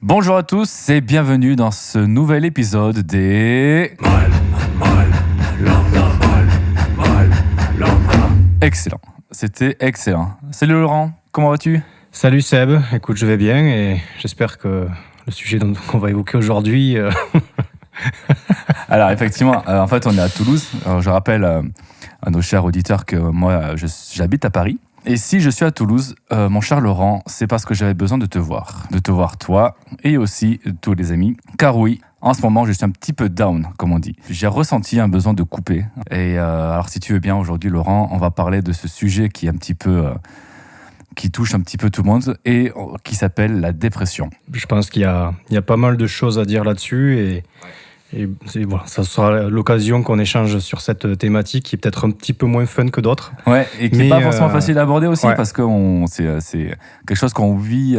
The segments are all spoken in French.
Bonjour à tous et bienvenue dans ce nouvel épisode des... Excellent, c'était excellent. Salut Laurent, comment vas-tu ? Salut Seb, écoute, je vais bien et j'espère que le sujet qu'on va évoquer aujourd'hui... Alors effectivement, en fait on est à Toulouse. Alors, je rappelle à nos chers auditeurs que moi j'habite à Paris. Et si je suis à Toulouse, mon cher Laurent, c'est parce que j'avais besoin de te voir toi et aussi tous les amis. Car oui, en ce moment je suis un petit peu down, comme on dit. J'ai ressenti un besoin de couper. Et alors si tu veux bien aujourd'hui Laurent, on va parler de ce sujet qui est un petit peu... qui touche un petit peu tout le monde et qui s'appelle la dépression. Je pense qu'il y a pas mal de choses à dire là-dessus et voilà, ça sera l'occasion qu'on échange sur cette thématique qui est peut-être un petit peu moins fun que d'autres. Ouais, et qui n'est pas forcément facile à aborder aussi, parce que c'est quelque chose qu'on vit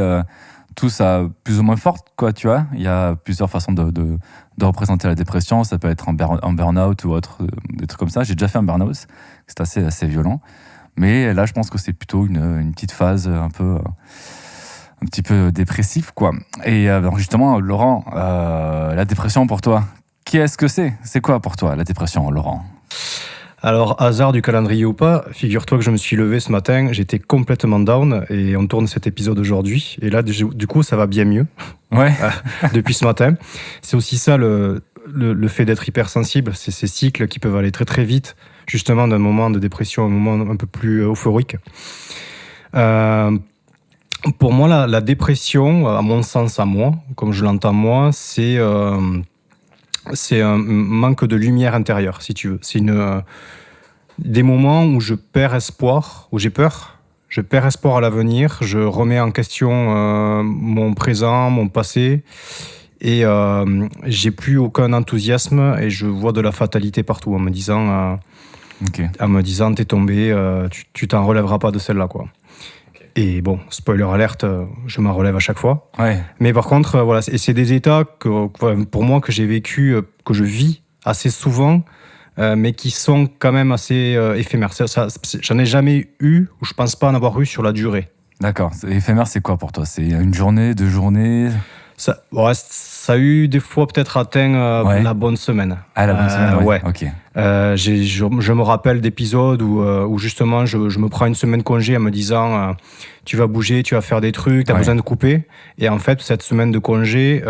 tous à plus ou moins forte, quoi, tu vois. Il y a plusieurs façons de représenter la dépression. Ça peut être un burn-out ou autre, des trucs comme ça. J'ai déjà fait un burn-out, c'est assez violent. Mais là, je pense que c'est plutôt une petite phase un petit peu dépressive, quoi. Et donc justement, Laurent, la dépression pour toi, qu'est-ce que c'est ? C'est quoi pour toi la dépression, Laurent ? Alors, hasard du calendrier ou pas, figure-toi que je me suis levé ce matin, j'étais complètement down et on tourne cet épisode aujourd'hui. Et là, du coup, ça va bien mieux. Ouais. Depuis ce matin. C'est aussi ça le fait d'être hypersensible, c'est ces cycles qui peuvent aller très très vite, justement d'un moment de dépression à un moment un peu plus euphorique. Pour moi, la dépression, à mon sens, à moi, comme je l'entends moi, c'est un manque de lumière intérieure, si tu veux. C'est des moments où je perds espoir, où j'ai peur. Je perds espoir à l'avenir, je remets en question mon présent, mon passé, et j'ai plus aucun enthousiasme et je vois de la fatalité partout en me disant, t'es tombé, tu t'en relèveras pas de celle-là, quoi. Et bon, spoiler alerte, je m'en relève à chaque fois. Ouais. Mais par contre, voilà, c'est des états pour moi que j'ai vécu, que je vis assez souvent, mais qui sont quand même assez éphémères. J'en ai jamais eu, ou je pense pas en avoir eu sur la durée. D'accord. Éphémère, c'est quoi pour toi ? C'est une journée, 2 journées ? Ça a eu des fois peut-être atteint la bonne semaine. Ah, la bonne semaine, ouais. Ok. Je me rappelle d'épisodes où justement je me prends une semaine congé en me disant tu vas bouger, tu vas faire des trucs, tu as besoin de couper. Et en fait, cette semaine de congé,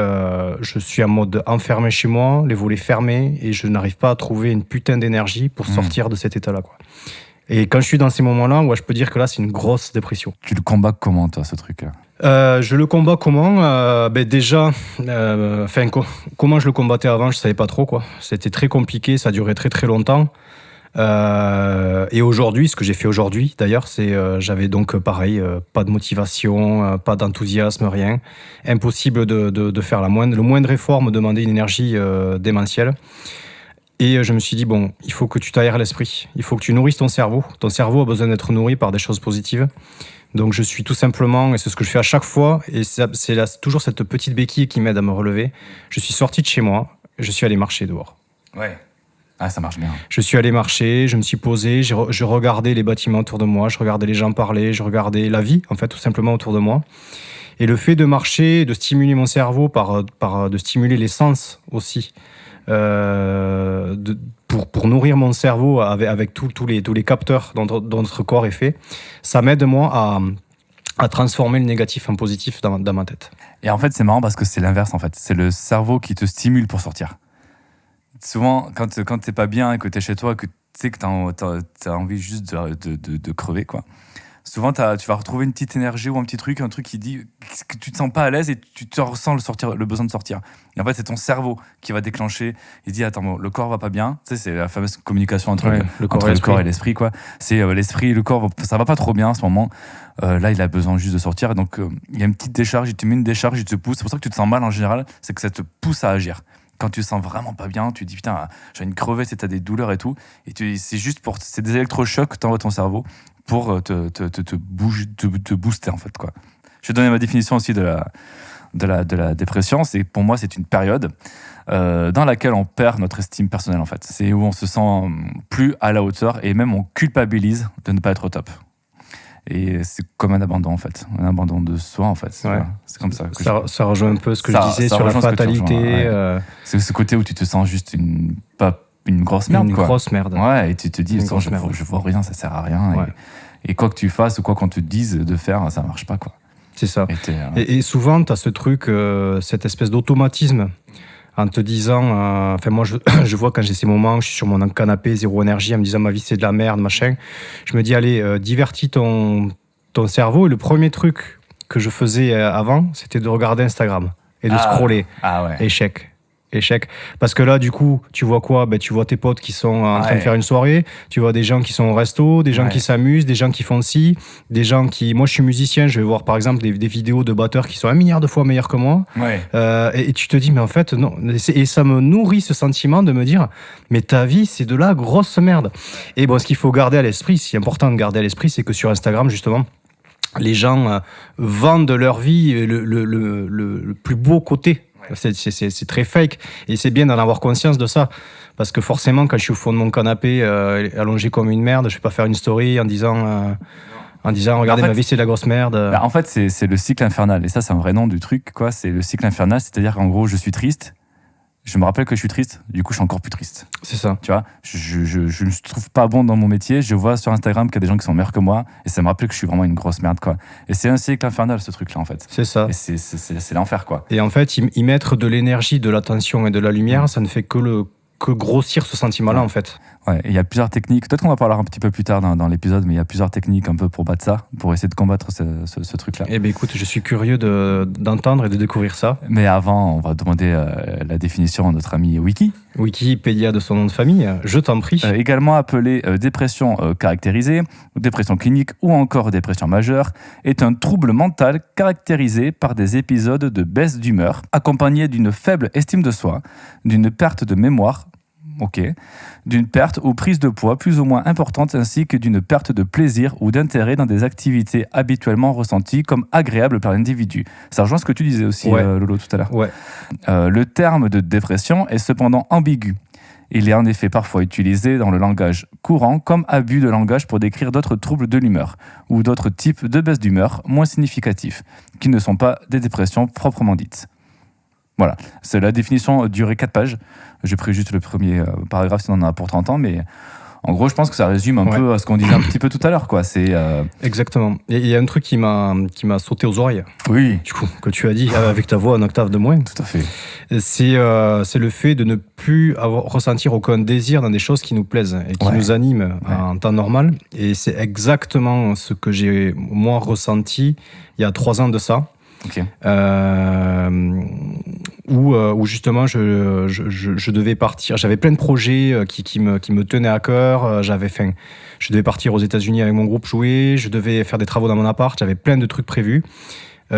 je suis en mode enfermé chez moi, les volets fermés, et je n'arrive pas à trouver une putain d'énergie pour sortir de cet état-là, quoi. Et quand je suis dans ces moments-là, je peux dire que là, c'est une grosse dépression. Tu le combats comment, toi, ce truc-là ? Je le combats comment ? Déjà, comment je le combattais avant, je savais pas trop, quoi. C'était très compliqué, ça durait très très longtemps. Et aujourd'hui, ce que j'ai fait aujourd'hui, d'ailleurs, c'est j'avais donc pareil, pas de motivation, pas d'enthousiasme, rien. Impossible de faire le moindre effort me demandait une énergie démentielle. Et je me suis dit, bon, il faut que tu t'aères l'esprit, il faut que tu nourrisses ton cerveau. Ton cerveau a besoin d'être nourri par des choses positives. Donc je suis tout simplement, et c'est ce que je fais à chaque fois, et c'est toujours cette petite béquille qui m'aide à me relever. Je suis sorti de chez moi, je suis allé marcher dehors. Ouais. Ah, ça marche bien. Je suis allé marcher, je me suis posé, je regardais les bâtiments autour de moi, je regardais les gens parler, je regardais la vie, en fait, tout simplement autour de moi. Et le fait de marcher, de stimuler mon cerveau, de stimuler les sens aussi, pour nourrir mon cerveau avec tous les capteurs dont notre corps est fait, ça m'aide moi à transformer le négatif en positif dans ma tête. Et en fait, c'est marrant parce que c'est l'inverse, en fait. C'est le cerveau qui te stimule pour sortir. Souvent, quand t'es pas bien et que t'es chez toi, que tu sais que t'as envie juste de crever, quoi. Souvent, tu vas retrouver une petite énergie ou un truc qui dit que tu te sens pas à l'aise et tu te ressens le besoin de sortir. Et en fait, c'est ton cerveau qui va déclencher. Il dit, attends, bon, le corps va pas bien. Tu sais, c'est la fameuse communication entre le corps et l'esprit, quoi. C'est l'esprit, le corps, ça va pas trop bien en ce moment. Là, il a besoin juste de sortir. Et donc, il y a une petite décharge, il te met une décharge, il te pousse. C'est pour ça que tu te sens mal en général, c'est que ça te pousse à agir. Quand tu te sens vraiment pas bien, tu te dis putain, j'ai une crevette, t'as des douleurs et tout. Et c'est des électrochocs que t'envoies ton cerveau pour te booster, en fait, quoi. Je vais donner ma définition aussi de la dépression. Pour moi, c'est une période dans laquelle on perd notre estime personnelle, en fait. C'est où on se sent plus à la hauteur et même on culpabilise de ne pas être au top. Et c'est comme un abandon, en fait. Un abandon de soi, en fait. Ouais. C'est comme ça. Ça rejoint un peu ce que Ça- je disais ça sur la rejoint ce que tu fatalité. rejoins, ouais. C'est ce côté où tu te sens juste pas une grosse merde, Une quoi. grosse merde. Ouais, et tu te dis, Une je grosse merde. vois rien, ça sert à rien. Ouais. Et quoi que tu fasses ou quoi qu'on te dise de faire, ça marche pas, quoi. C'est ça. Et Et souvent, tu as ce truc, cette espèce d'automatisme en te disant, enfin moi je vois quand j'ai ces moments, je suis sur mon canapé, zéro énergie, en me disant ma vie c'est de la merde, machin. Je me dis, allez, divertis ton cerveau. Et le premier truc que je faisais avant, c'était de regarder Instagram et de scroller. Ah ouais. Échec. Parce que là, du coup, tu vois quoi? Tu vois tes potes qui sont en train de faire une soirée, tu vois des gens qui sont au resto, des gens qui s'amusent, des gens qui font ci, des gens qui... Moi, je suis musicien, je vais voir par exemple des vidéos de batteurs qui sont 1 milliard de fois meilleurs que moi. Ouais. Et tu te dis, mais en fait, non. Et ça me nourrit ce sentiment de me dire, mais ta vie, c'est de la grosse merde. Et bon, ce qu'il faut garder à l'esprit, c'est important de garder à l'esprit, c'est que sur Instagram, justement, les gens vendent leur vie le plus beau côté. C'est très fake et c'est bien d'en avoir conscience de ça parce que forcément quand je suis au fond de mon canapé allongé comme une merde, je vais pas faire une story en disant regardez, ma vie c'est de la grosse merde. En fait c'est le cycle infernal et ça c'est un vrai nom du truc, quoi. C'est le cycle infernal, c'est-à-dire qu'en gros je suis triste, je me rappelle que je suis triste, du coup je suis encore plus triste. C'est ça. Tu vois, je ne me trouve pas bon dans mon métier, je vois sur Instagram qu'il y a des gens qui sont meilleurs que moi, et ça me rappelle que je suis vraiment une grosse merde, quoi. Et c'est un cycle infernal, ce truc-là, en fait. C'est ça. Et c'est l'enfer, quoi. Et en fait, y mettre de l'énergie, de l'attention et de la lumière, ça ne fait que grossir ce sentiment-là, en fait. Ouais, il y a plusieurs techniques, peut-être qu'on va parler un petit peu plus tard dans l'épisode, mais il y a plusieurs techniques un peu pour battre ça, pour essayer de combattre ce truc-là. Eh bien, écoute, je suis curieux d'entendre et de découvrir ça. Mais avant, on va demander la définition à notre ami Wiki. Wikipédia de son nom de famille, je t'en prie. Également appelée dépression caractérisée, dépression clinique ou encore dépression majeure, est un trouble mental caractérisé par des épisodes de baisse d'humeur, accompagnés d'une faible estime de soi, d'une perte de mémoire, d'une perte ou prise de poids plus ou moins importante, ainsi que d'une perte de plaisir ou d'intérêt dans des activités habituellement ressenties comme agréables par l'individu. Ça rejoint ce que tu disais aussi, Lolo, tout à l'heure. Ouais. Le terme de dépression est cependant ambigu. Il est en effet parfois utilisé dans le langage courant comme abus de langage pour décrire d'autres troubles de l'humeur ou d'autres types de baisse d'humeur moins significatifs, qui ne sont pas des dépressions proprement dites. Voilà, c'est la définition durait 4 pages. J'ai pris juste le premier paragraphe, sinon on en a pour 30 ans, mais en gros, je pense que ça résume un peu ce qu'on disait un petit peu tout à l'heure, quoi. C'est Exactement. Et il y a un truc qui m'a sauté aux oreilles. Oui. Du coup, que tu as dit avec ta voix en octave de moins. Tout à fait. C'est le fait de ne plus ressentir aucun désir dans des choses qui nous plaisent et qui nous animent en temps normal. Et c'est exactement ce que j'ai, moi, ressenti il y a 3 ans de ça. Okay. Où justement je devais partir. J'avais plein de projets qui me tenaient à cœur. Je devais partir aux États-Unis avec mon groupe jouer. Je devais faire des travaux dans mon appart. J'avais plein de trucs prévus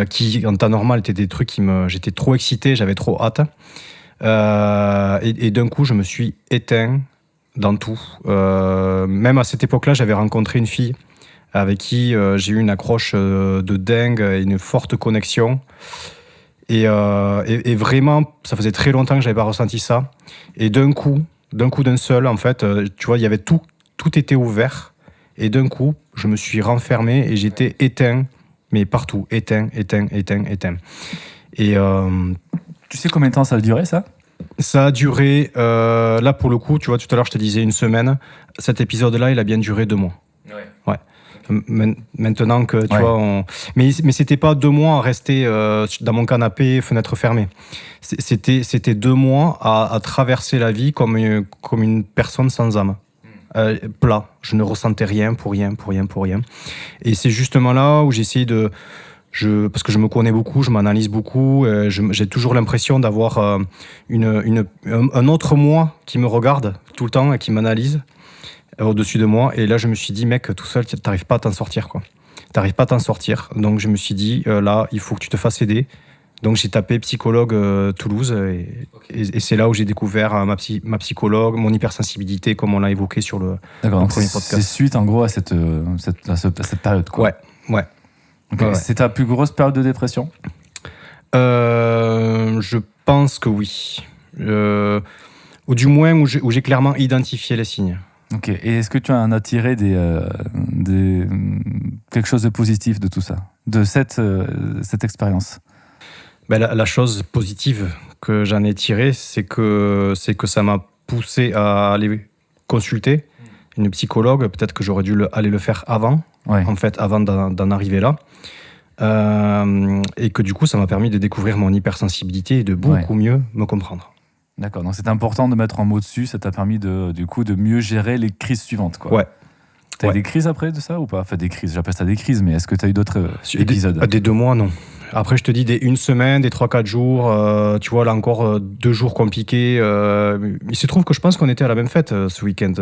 qui, en temps normal, étaient des trucs j'étais trop excité, j'avais trop hâte. Et d'un coup, je me suis éteint dans tout. Même à cette époque-là, j'avais rencontré une fille avec qui j'ai eu une accroche de dingue et une forte connexion. Et vraiment, ça faisait très longtemps que je n'avais pas ressenti ça. Et d'un seul, en fait, tu vois, il y avait tout était ouvert. Et d'un coup, je me suis renfermé et j'étais éteint, mais partout, éteint. Et tu sais combien de temps ça a duré, ça ? Ça a duré, là pour le coup, tu vois, tout à l'heure je te disais 1 semaine. Cet épisode-là, il a bien duré 2 mois. Ouais. Maintenant que tu vois, mais c'était pas 2 mois à rester dans mon canapé, fenêtre fermée. C'était 2 mois à traverser la vie comme une personne sans âme. Plat. Je ne ressentais rien pour rien. Et c'est justement là où j'essaye parce que je me connais beaucoup, je m'analyse beaucoup, j'ai toujours l'impression d'avoir un autre moi qui me regarde tout le temps et qui m'analyse au-dessus de moi. Et là, je me suis dit, mec, tout seul, t'arrives pas à t'en sortir, quoi. T'arrives pas à t'en sortir. Donc, je me suis dit, là, il faut que tu te fasses aider. Donc, j'ai tapé psychologue Toulouse. Et c'est là où j'ai découvert ma psychologue, mon hypersensibilité, comme on l'a évoqué sur le premier podcast. C'est suite, en gros, à cette période, quoi. Ouais. Okay. Ouais. C'est ta plus grosse période de dépression ? Je pense que oui. Ou du moins où j'ai clairement identifié les signes. Ok. Et est-ce que tu en as tiré des quelque chose de positif de tout ça, de cette expérience? Ben, la chose positive que j'en ai tirée, c'est que ça m'a poussé à aller consulter une psychologue. Peut-être que j'aurais dû aller le faire avant, Ouais. en fait, avant d'en arriver là. Et que du coup, ça m'a permis de découvrir mon hypersensibilité et de beaucoup mieux me comprendre. D'accord, donc c'est important de mettre un mot dessus, ça t'a permis du coup de mieux gérer les crises suivantes, quoi. Ouais. T'as eu des crises après de ça ou pas? Enfin, des crises, j'appelle ça des crises, mais est-ce que t'as eu d'autres épisodes? Des 2 mois, non. Après, je te dis, des 1 semaine, des 3-4 jours, tu vois, là encore, 2 jours compliqués. Il se trouve que je pense qu'on était à la même fête ce week-end,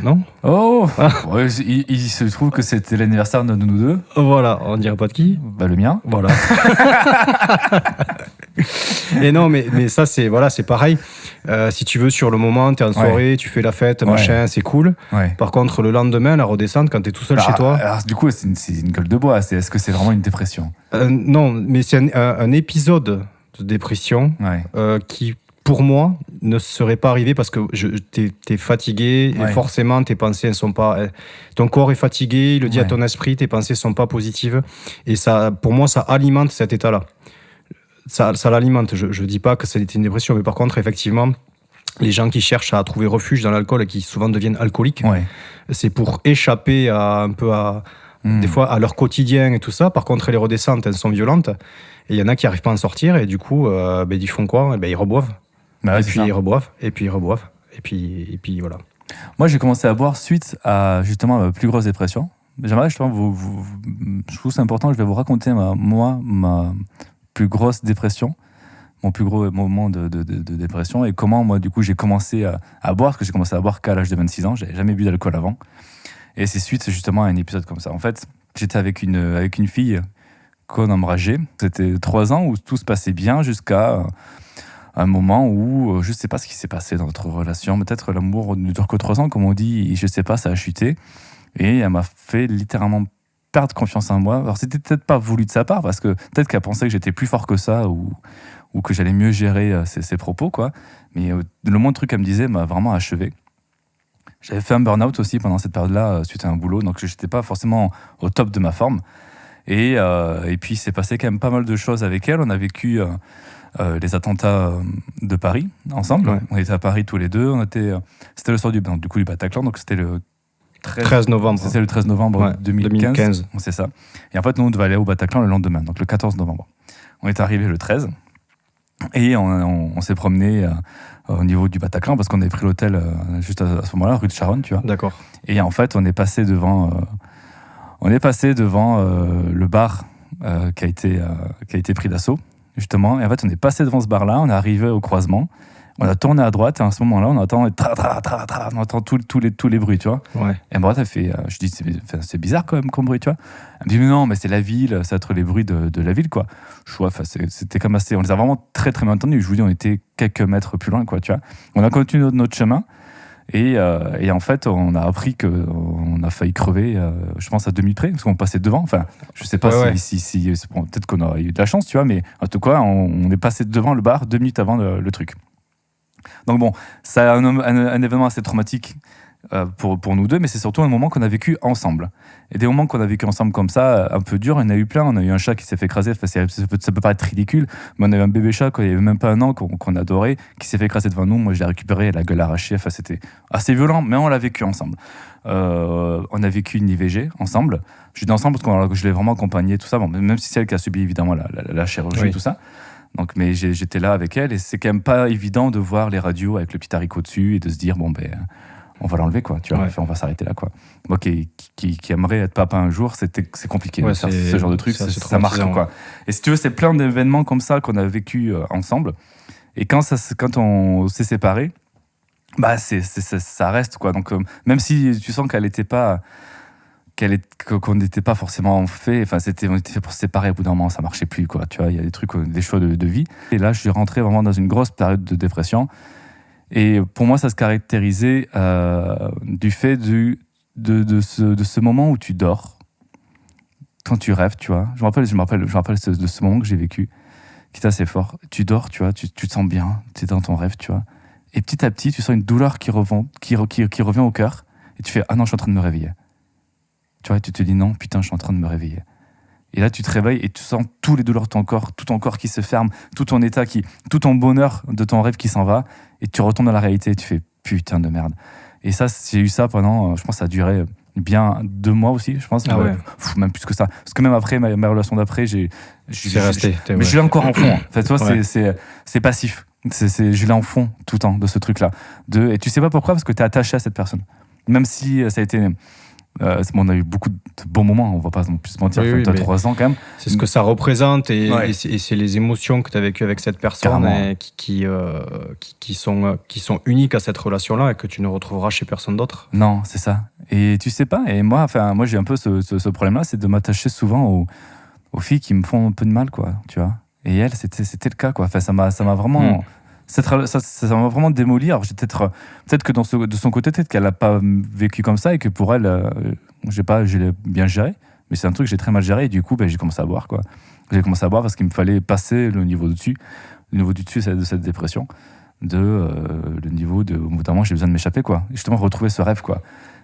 non? Oh ouais, il se trouve que c'était l'anniversaire de nous deux. Voilà, on dirait pas de qui? Bah, le mien. Voilà. Et non, mais ça, c'est pareil. Si tu veux, sur le moment, t'es en soirée, tu fais la fête, machin, c'est cool. Ouais. Par contre, le lendemain, la redescente, quand t'es tout seul chez toi... Alors, du coup, c'est une gueule de bois. Est-ce que c'est vraiment une dépression? Non, mais c'est un épisode de dépression qui, pour moi, ne serait pas arrivé parce que t'es fatigué et forcément, tes pensées ne sont pas... Ton corps est fatigué, il le dit à ton esprit, tes pensées ne sont pas positives. Et ça, pour moi, ça alimente cet état-là. Ça l'alimente. Je dis pas que c'était une dépression, mais par contre, effectivement, les gens qui cherchent à trouver refuge dans l'alcool et qui souvent deviennent alcooliques, c'est pour échapper des fois à leur quotidien et tout ça. Par contre, les redescentes, elles sont violentes. Et il y en a qui n'arrivent pas à en sortir et du coup, ils font quoi? Ils reboivent. Et puis ils reboivent. Et puis ils reboivent. Et puis voilà. Moi, j'ai commencé à boire suite à justement ma plus grosse dépression. J'aimerais justement je trouve c'est important, je vais vous raconter ma plus grosse dépression, mon plus gros moment de dépression et comment moi du coup j'ai commencé à boire, parce que j'ai commencé à boire qu'à l'âge de 26 ans, j'avais jamais bu d'alcool avant. Et c'est suite justement à un épisode comme ça. En fait, j'étais avec une fille qu'on embrageait. C'était 3 ans où tout se passait bien jusqu'à un moment où je sais pas ce qui s'est passé dans notre relation. Peut-être l'amour ne dure que 3 ans, comme on dit, et je sais pas, ça a chuté. Et elle m'a fait littéralement perdre confiance en moi. Alors c'était peut-être pas voulu de sa part, parce que peut-être qu'elle pensait que j'étais plus fort que ça ou que j'allais mieux gérer ses propos, quoi. Mais le moindre truc qu'elle me disait m'a vraiment achevé. J'avais fait un burn-out aussi pendant cette période-là, suite à un boulot, donc je n'étais pas forcément au top de ma forme. Et puis, il s'est passé quand même pas mal de choses avec elle. On a vécu les attentats de Paris, ensemble. On était à Paris tous les deux. C'était le soir du Bataclan, donc c'était le 13 novembre. C'était le 13 novembre 2015. C'est ça. Et en fait, nous, on devait aller au Bataclan le lendemain, donc le 14 novembre. On est arrivé le 13, et on s'est promené au niveau du Bataclan, parce qu'on avait pris l'hôtel juste à ce moment-là, rue de Charonne, tu vois. D'accord. Et en fait, on est passé devant le bar qui a été pris d'assaut, justement. Et en fait, on est passé devant ce bar-là, on est arrivé au croisement, on a tourné à droite, et à ce moment-là, on entend on entend tous les bruits, tu vois. Ouais. Et à droite, elle fait, je dis, c'est bizarre quand même comme bruit, tu vois. Elle me dit, mais non, mais c'est la ville, ça va être les bruits de la ville, quoi. Je vois, c'était comme assez, on les a vraiment très très bien entendus. Je vous dis, on était quelques mètres plus loin, quoi, tu vois. On a continué notre chemin. Et en fait, on a appris qu'on a failli crever, je pense, à 2 minutes près, parce qu'on passait devant. Enfin, je sais pas si bon, peut-être qu'on a eu de la chance, tu vois, mais en tout cas, on est passé devant le bar 2 minutes avant le truc. Donc bon, c'est un événement assez traumatique pour nous deux, mais c'est surtout un moment qu'on a vécu ensemble. Et des moments qu'on a vécu ensemble comme ça, un peu dur, il y en a eu plein. On a eu un chat qui s'est fait écraser, enfin, ça peut paraître ridicule, mais on a eu un bébé chat quand il n'y avait même pas 1 an, qu'on adorait, qui s'est fait écraser devant nous. Moi, je l'ai récupéré, la gueule arrachée, enfin, c'était assez violent, mais on l'a vécu ensemble. On a vécu une IVG ensemble. Je dis ensemble parce que je l'ai vraiment accompagnée, tout ça, bon, même si c'est elle qui a subi évidemment la chirurgie et tout ça. Donc, mais j'étais là avec elle, et c'est quand même pas évident de voir les radios avec le petit haricot dessus et de se dire, bon, ben, on va l'enlever, quoi, tu vois, on va s'arrêter là, quoi. Moi qui aimerais être papa un jour, c'est compliqué de faire ce genre de truc, ça marque, quoi. Et si tu veux, c'est plein d'événements comme ça qu'on a vécu ensemble, et quand on s'est séparés, bah, ça reste, quoi. Donc, même si tu sens qu'on n'était pas forcément fait, enfin, on était fait pour se séparer, au bout d'un moment, ça marchait plus, quoi, tu vois, il y a des trucs, des choix de vie. Et là, je suis rentré vraiment dans une grosse période de dépression. Et pour moi, ça se caractérisait du fait de ce moment où tu dors, quand tu rêves, tu vois. Je me rappelle de ce moment que j'ai vécu, qui est assez fort. Tu dors, tu vois, tu te sens bien, tu es dans ton rêve, tu vois. Et petit à petit, tu sens une douleur qui revient au cœur, et tu fais, ah non, je suis en train de me réveiller. Tu vois, tu te dis non, putain, je suis en train de me réveiller. Et là, tu te réveilles et tu sens tous les douleurs de ton corps, tout ton corps qui se ferme, tout ton état, tout ton bonheur de ton rêve qui s'en va. Et tu retournes dans la réalité et tu fais putain de merde. Et ça, j'ai eu ça pendant, je pense, ça a duré bien 2 mois aussi, je pense. Ah ouais. Même plus que ça. Parce que même après, ma relation d'après, C'est resté. Mais je l'ai encore en fond. En fait, toi, Ouais. c'est passif. Je l'ai en fond tout le temps de ce truc-là. Et tu sais pas pourquoi, parce que tu es attaché à cette personne. Même si ça a été. On a eu beaucoup de bons moments, on va pas non plus se mentir, Oui, t'as mais 3 ans quand même. c'est ce que ça représente et, Ouais. et c'est les émotions que tu as vécues avec cette personne Carrément. et qui sont uniques à cette relation-là et que tu ne retrouveras chez personne d'autre. Non, c'est ça. Et tu sais pas, et moi j'ai un peu ce problème-là, c'est de m'attacher souvent aux filles qui me font un peu de mal, quoi, tu vois. Et elle, c'était le cas, quoi. Enfin, ça m'a vraiment. Ça m'a vraiment démoli. Alors, peut-être que de son côté, peut-être qu'elle n'a pas vécu comme ça et que pour elle, je l'ai bien géré. Mais c'est un truc que j'ai très mal géré. Et du coup, j'ai commencé à boire, quoi. J'ai commencé à boire parce qu'il me fallait passer le niveau du dessus. Le niveau du dessus, c'est de cette dépression. Le niveau de. Au bout d'un moment, j'ai besoin de m'échapper, quoi. Et justement, retrouver ce rêve, quoi.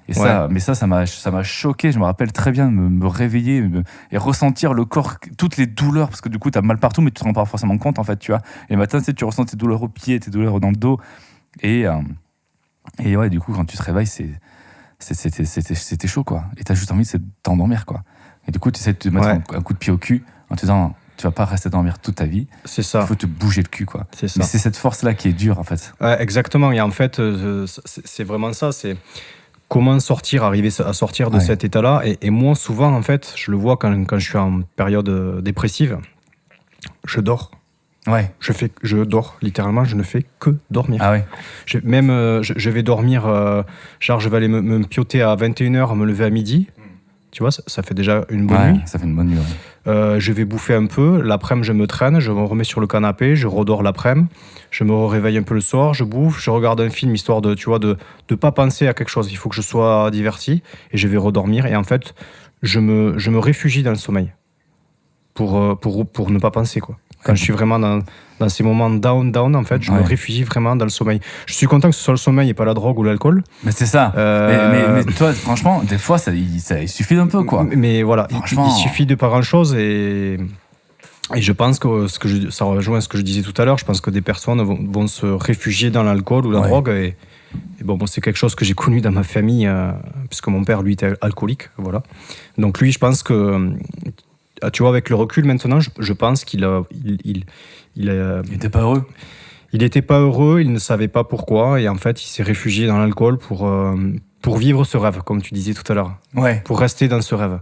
Et ça m'a choqué. Je me rappelle très bien de me réveiller et ressentir le corps, toutes les douleurs, parce que du coup, t'as mal partout, mais tu te rends pas forcément compte, en fait, tu vois. Et le matin, tu ressens tes douleurs aux pieds, tes douleurs dans le dos. Et ouais, du coup, quand tu te réveilles, c'était chaud, quoi. Et t'as juste envie de t'endormir, quoi. Et du coup, tu essaies de te mettre un coup de pied au cul en te disant, tu vas pas rester dormir toute ta vie. C'est ça. Il faut te bouger le cul, quoi. C'est ça. Mais c'est cette force-là qui est dure, en fait. Ouais, exactement. Et en fait, c'est vraiment ça. C'est comment arriver à sortir de cet état-là. Et moi, souvent, en fait, je le vois quand je suis en période dépressive, je dors. Ouais. Je dors, littéralement, je ne fais que dormir. Ah ouais. Je vais dormir, genre je vais aller me pioter à 21h, me lever à midi. Tu vois, ça fait déjà une bonne nuit. Ça fait une bonne nuit, ouais. Je vais bouffer un peu. L'après-midi, je me traîne, je me remets sur le canapé, je redors l'après-midi. Je me réveille un peu le soir, je bouffe, je regarde un film histoire de pas penser à quelque chose. Il faut que je sois diverti et je vais redormir. Et en fait, je me réfugie dans le sommeil pour ne pas penser, quoi. Quand je suis vraiment dans ces moments down, en fait, je me réfugie vraiment dans le sommeil. Je suis content que ce soit le sommeil et pas la drogue ou l'alcool. Mais c'est ça. Mais toi, franchement, des fois, il suffit d'un peu, quoi. Mais voilà, il suffit de pas grand-chose et je pense que ça rejoint ce que je disais tout à l'heure. Je pense que des personnes vont se réfugier dans l'alcool ou la drogue et bon, c'est quelque chose que j'ai connu dans ma famille puisque mon père, lui, était alcoolique, voilà. Donc lui, je pense que tu vois, avec le recul maintenant, je pense qu'il était pas heureux. Il n'était pas heureux, il ne savait pas pourquoi, et en fait, il s'est réfugié dans l'alcool pour vivre ce rêve, comme tu disais tout à l'heure. Ouais. Pour rester dans ce rêve.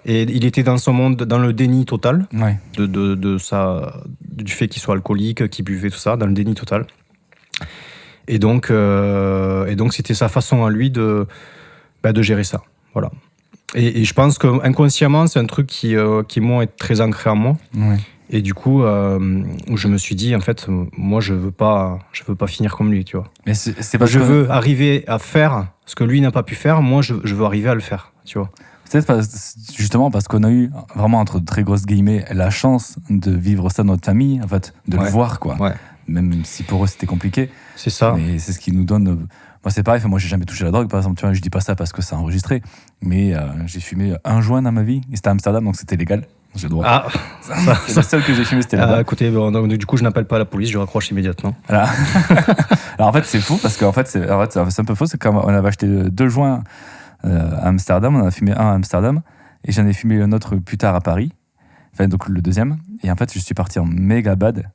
Et il était dans son monde, dans le déni total du fait qu'il soit alcoolique, qu'il buvait, tout ça, dans le déni total. Et donc c'était sa façon à lui de gérer ça. Voilà. Et je pense qu'inconsciemment, c'est un truc qui moi, est très ancré en moi. Ouais. Et du coup, je me suis dit, en fait, moi, je veux pas finir comme lui, tu vois. Mais c'est parce je veux arriver à faire ce que lui n'a pas pu faire. Moi, je veux arriver à le faire, tu vois. Peut-être justement parce qu'on a eu vraiment, entre très grosses guillemets, la chance de vivre ça dans notre famille, en fait, de le voir, quoi. Ouais. Même si pour eux, c'était compliqué. C'est ça. Mais c'est ce qui nous donne... Moi, c'est pareil, moi, j'ai jamais touché à la drogue, par exemple. Tu vois, je dis pas ça parce que c'est enregistré, mais j'ai fumé un joint dans ma vie. Et c'était à Amsterdam, donc c'était légal. J'ai le droit. Ah, c'est le seul que j'ai fumé, c'était là-bas. Écoutez, donc, du coup, je n'appelle pas la police, je raccroche immédiatement. Voilà. Alors en fait, c'est fou parce qu'en fait, c'est un peu faux. C'est comme on avait acheté 2 joints à Amsterdam, on en a fumé un à Amsterdam et j'en ai fumé un autre plus tard à Paris. Enfin, donc le deuxième. Et en fait, je suis parti en méga bad.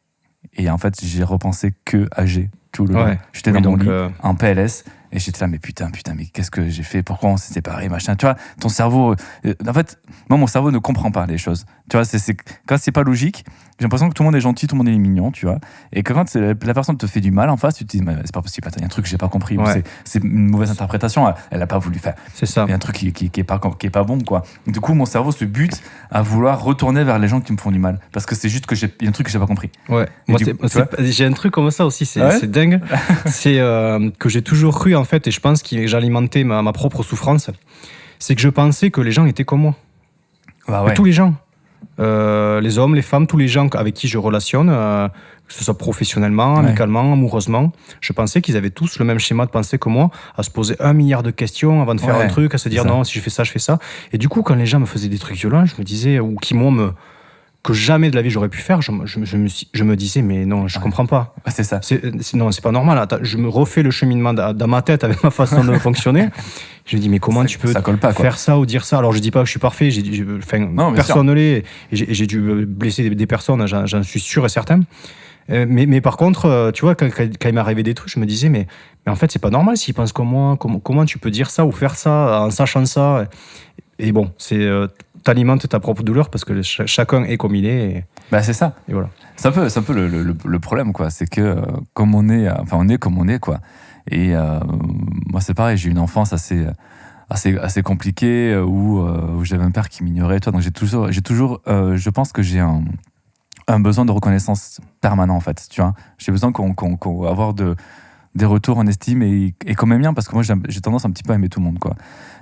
Et en fait, j'ai repensé que à G tout le long. J'étais dans mon lit, en PLS. Et j'étais là, mais putain, mais qu'est-ce que j'ai fait? Pourquoi on s'est séparés, machin? Tu vois, ton cerveau... en fait, moi, mon cerveau ne comprend pas les choses. Tu vois, quand c'est pas logique, j'ai l'impression que tout le monde est gentil, tout le monde est mignon, tu vois. Et que quand la personne te fait du mal en face, tu te dis, mais c'est pas possible, attends, il y a un truc que j'ai pas compris. Ouais. C'est une mauvaise interprétation, elle a pas voulu faire. C'est ça. Il y a un truc qui est pas bon, quoi. Du coup, mon cerveau se bute à vouloir retourner vers les gens qui me font du mal. Parce que c'est juste qu'il y a un truc que j'ai pas compris. Ouais. Moi, j'ai un truc comme ça aussi, c'est dingue. C'est que j'ai toujours cru, en fait, et je pense que j'alimentais ma propre souffrance, c'est que je pensais que les gens étaient comme moi. Bah ouais. Tous les gens. les hommes, les femmes, tous les gens avec qui je relationne, que ce soit professionnellement, amicalement, amoureusement, je pensais qu'ils avaient tous le même schéma de pensée que moi, à se poser 1 milliard de questions avant de faire un truc, à se dire non, si je fais ça, je fais ça. Et du coup, quand les gens me faisaient des trucs violents, je me disais, ou qui que jamais de la vie j'aurais pu faire, je me disais, mais non, je comprends pas. C'est ça. Non, c'est pas normal. Attends, je me refais le cheminement dans ma tête avec ma façon de fonctionner. Je me dis, mais comment tu peux faire ça ou dire ça? Alors, je dis pas que je suis parfait, personne ne l'est, et j'ai dû blesser des personnes, j'en suis sûr et certain. Mais par contre, tu vois, quand il m'est arrivé des trucs, je me disais, mais en fait, c'est pas normal s'ils pensent comme moi. Comment tu peux dire ça ou faire ça en sachant ça? Et bon, t'alimentes ta propre douleur parce que chacun est comme il est. C'est ça. Et voilà. C'est un peu le problème, quoi. C'est que comme on est comme on est, quoi. Et moi, c'est pareil, j'ai eu une enfance assez compliquée où j'avais un père qui m'ignorait, toi. Donc j'ai toujours, je pense que j'ai un besoin de reconnaissance permanent, en fait. Tu vois, j'ai besoin avoir des retours en estime et qu'on m'aime bien, parce que moi j'ai tendance un petit peu à aimer tout le monde, quoi.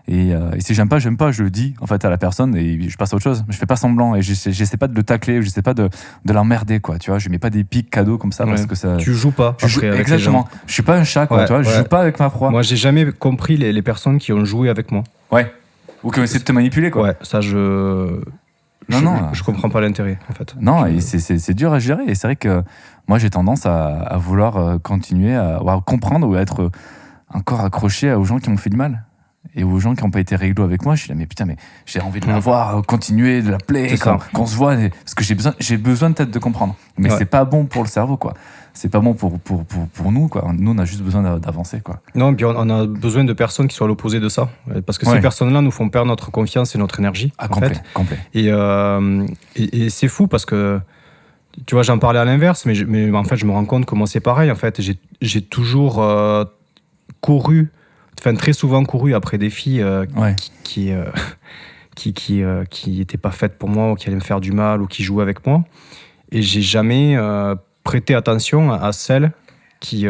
Et si j'aime pas, je le dis en fait à la personne et je passe à autre chose. Je fais pas semblant et j'essaie pas de le tacler, j'essaie pas de l'emmerder, quoi. Tu vois, je mets pas des pics cadeaux comme ça parce que ça. Tu joues pas. Exactement. Je suis pas un chat, quoi. Tu vois, je joue pas avec ma proie. Moi, j'ai jamais compris les personnes qui ont joué avec moi. Ouais. Ou qui ont essayé de te manipuler, quoi. Ouais, ça je comprends pas l'intérêt, en fait. Non, et c'est dur à gérer. Et c'est vrai que moi, j'ai tendance à vouloir continuer à comprendre ou à être encore accroché aux gens qui m'ont fait du mal. Et aux gens qui n'ont pas été réglo avec moi, je suis là, mais putain, mais j'ai envie de la voir, continuer, de l'appeler, qu'on se voit, parce que j'ai besoin peut-être de comprendre. Mais c'est pas bon pour le cerveau, quoi. C'est pas bon pour nous, quoi. Nous, on a juste besoin d'avancer, quoi. Non, puis on a besoin de personnes qui soient à l'opposé de ça. Parce que ces personnes-là nous font perdre notre confiance et notre énergie. Complet. Et c'est fou parce que, tu vois, j'en parlais à l'inverse, mais en fait, je me rends compte que moi, c'est pareil. En fait, j'ai toujours très souvent couru après des filles qui étaient pas faites pour moi, ou qui allaient me faire du mal, ou qui jouaient avec moi. Et j'ai jamais prêté attention à celles qui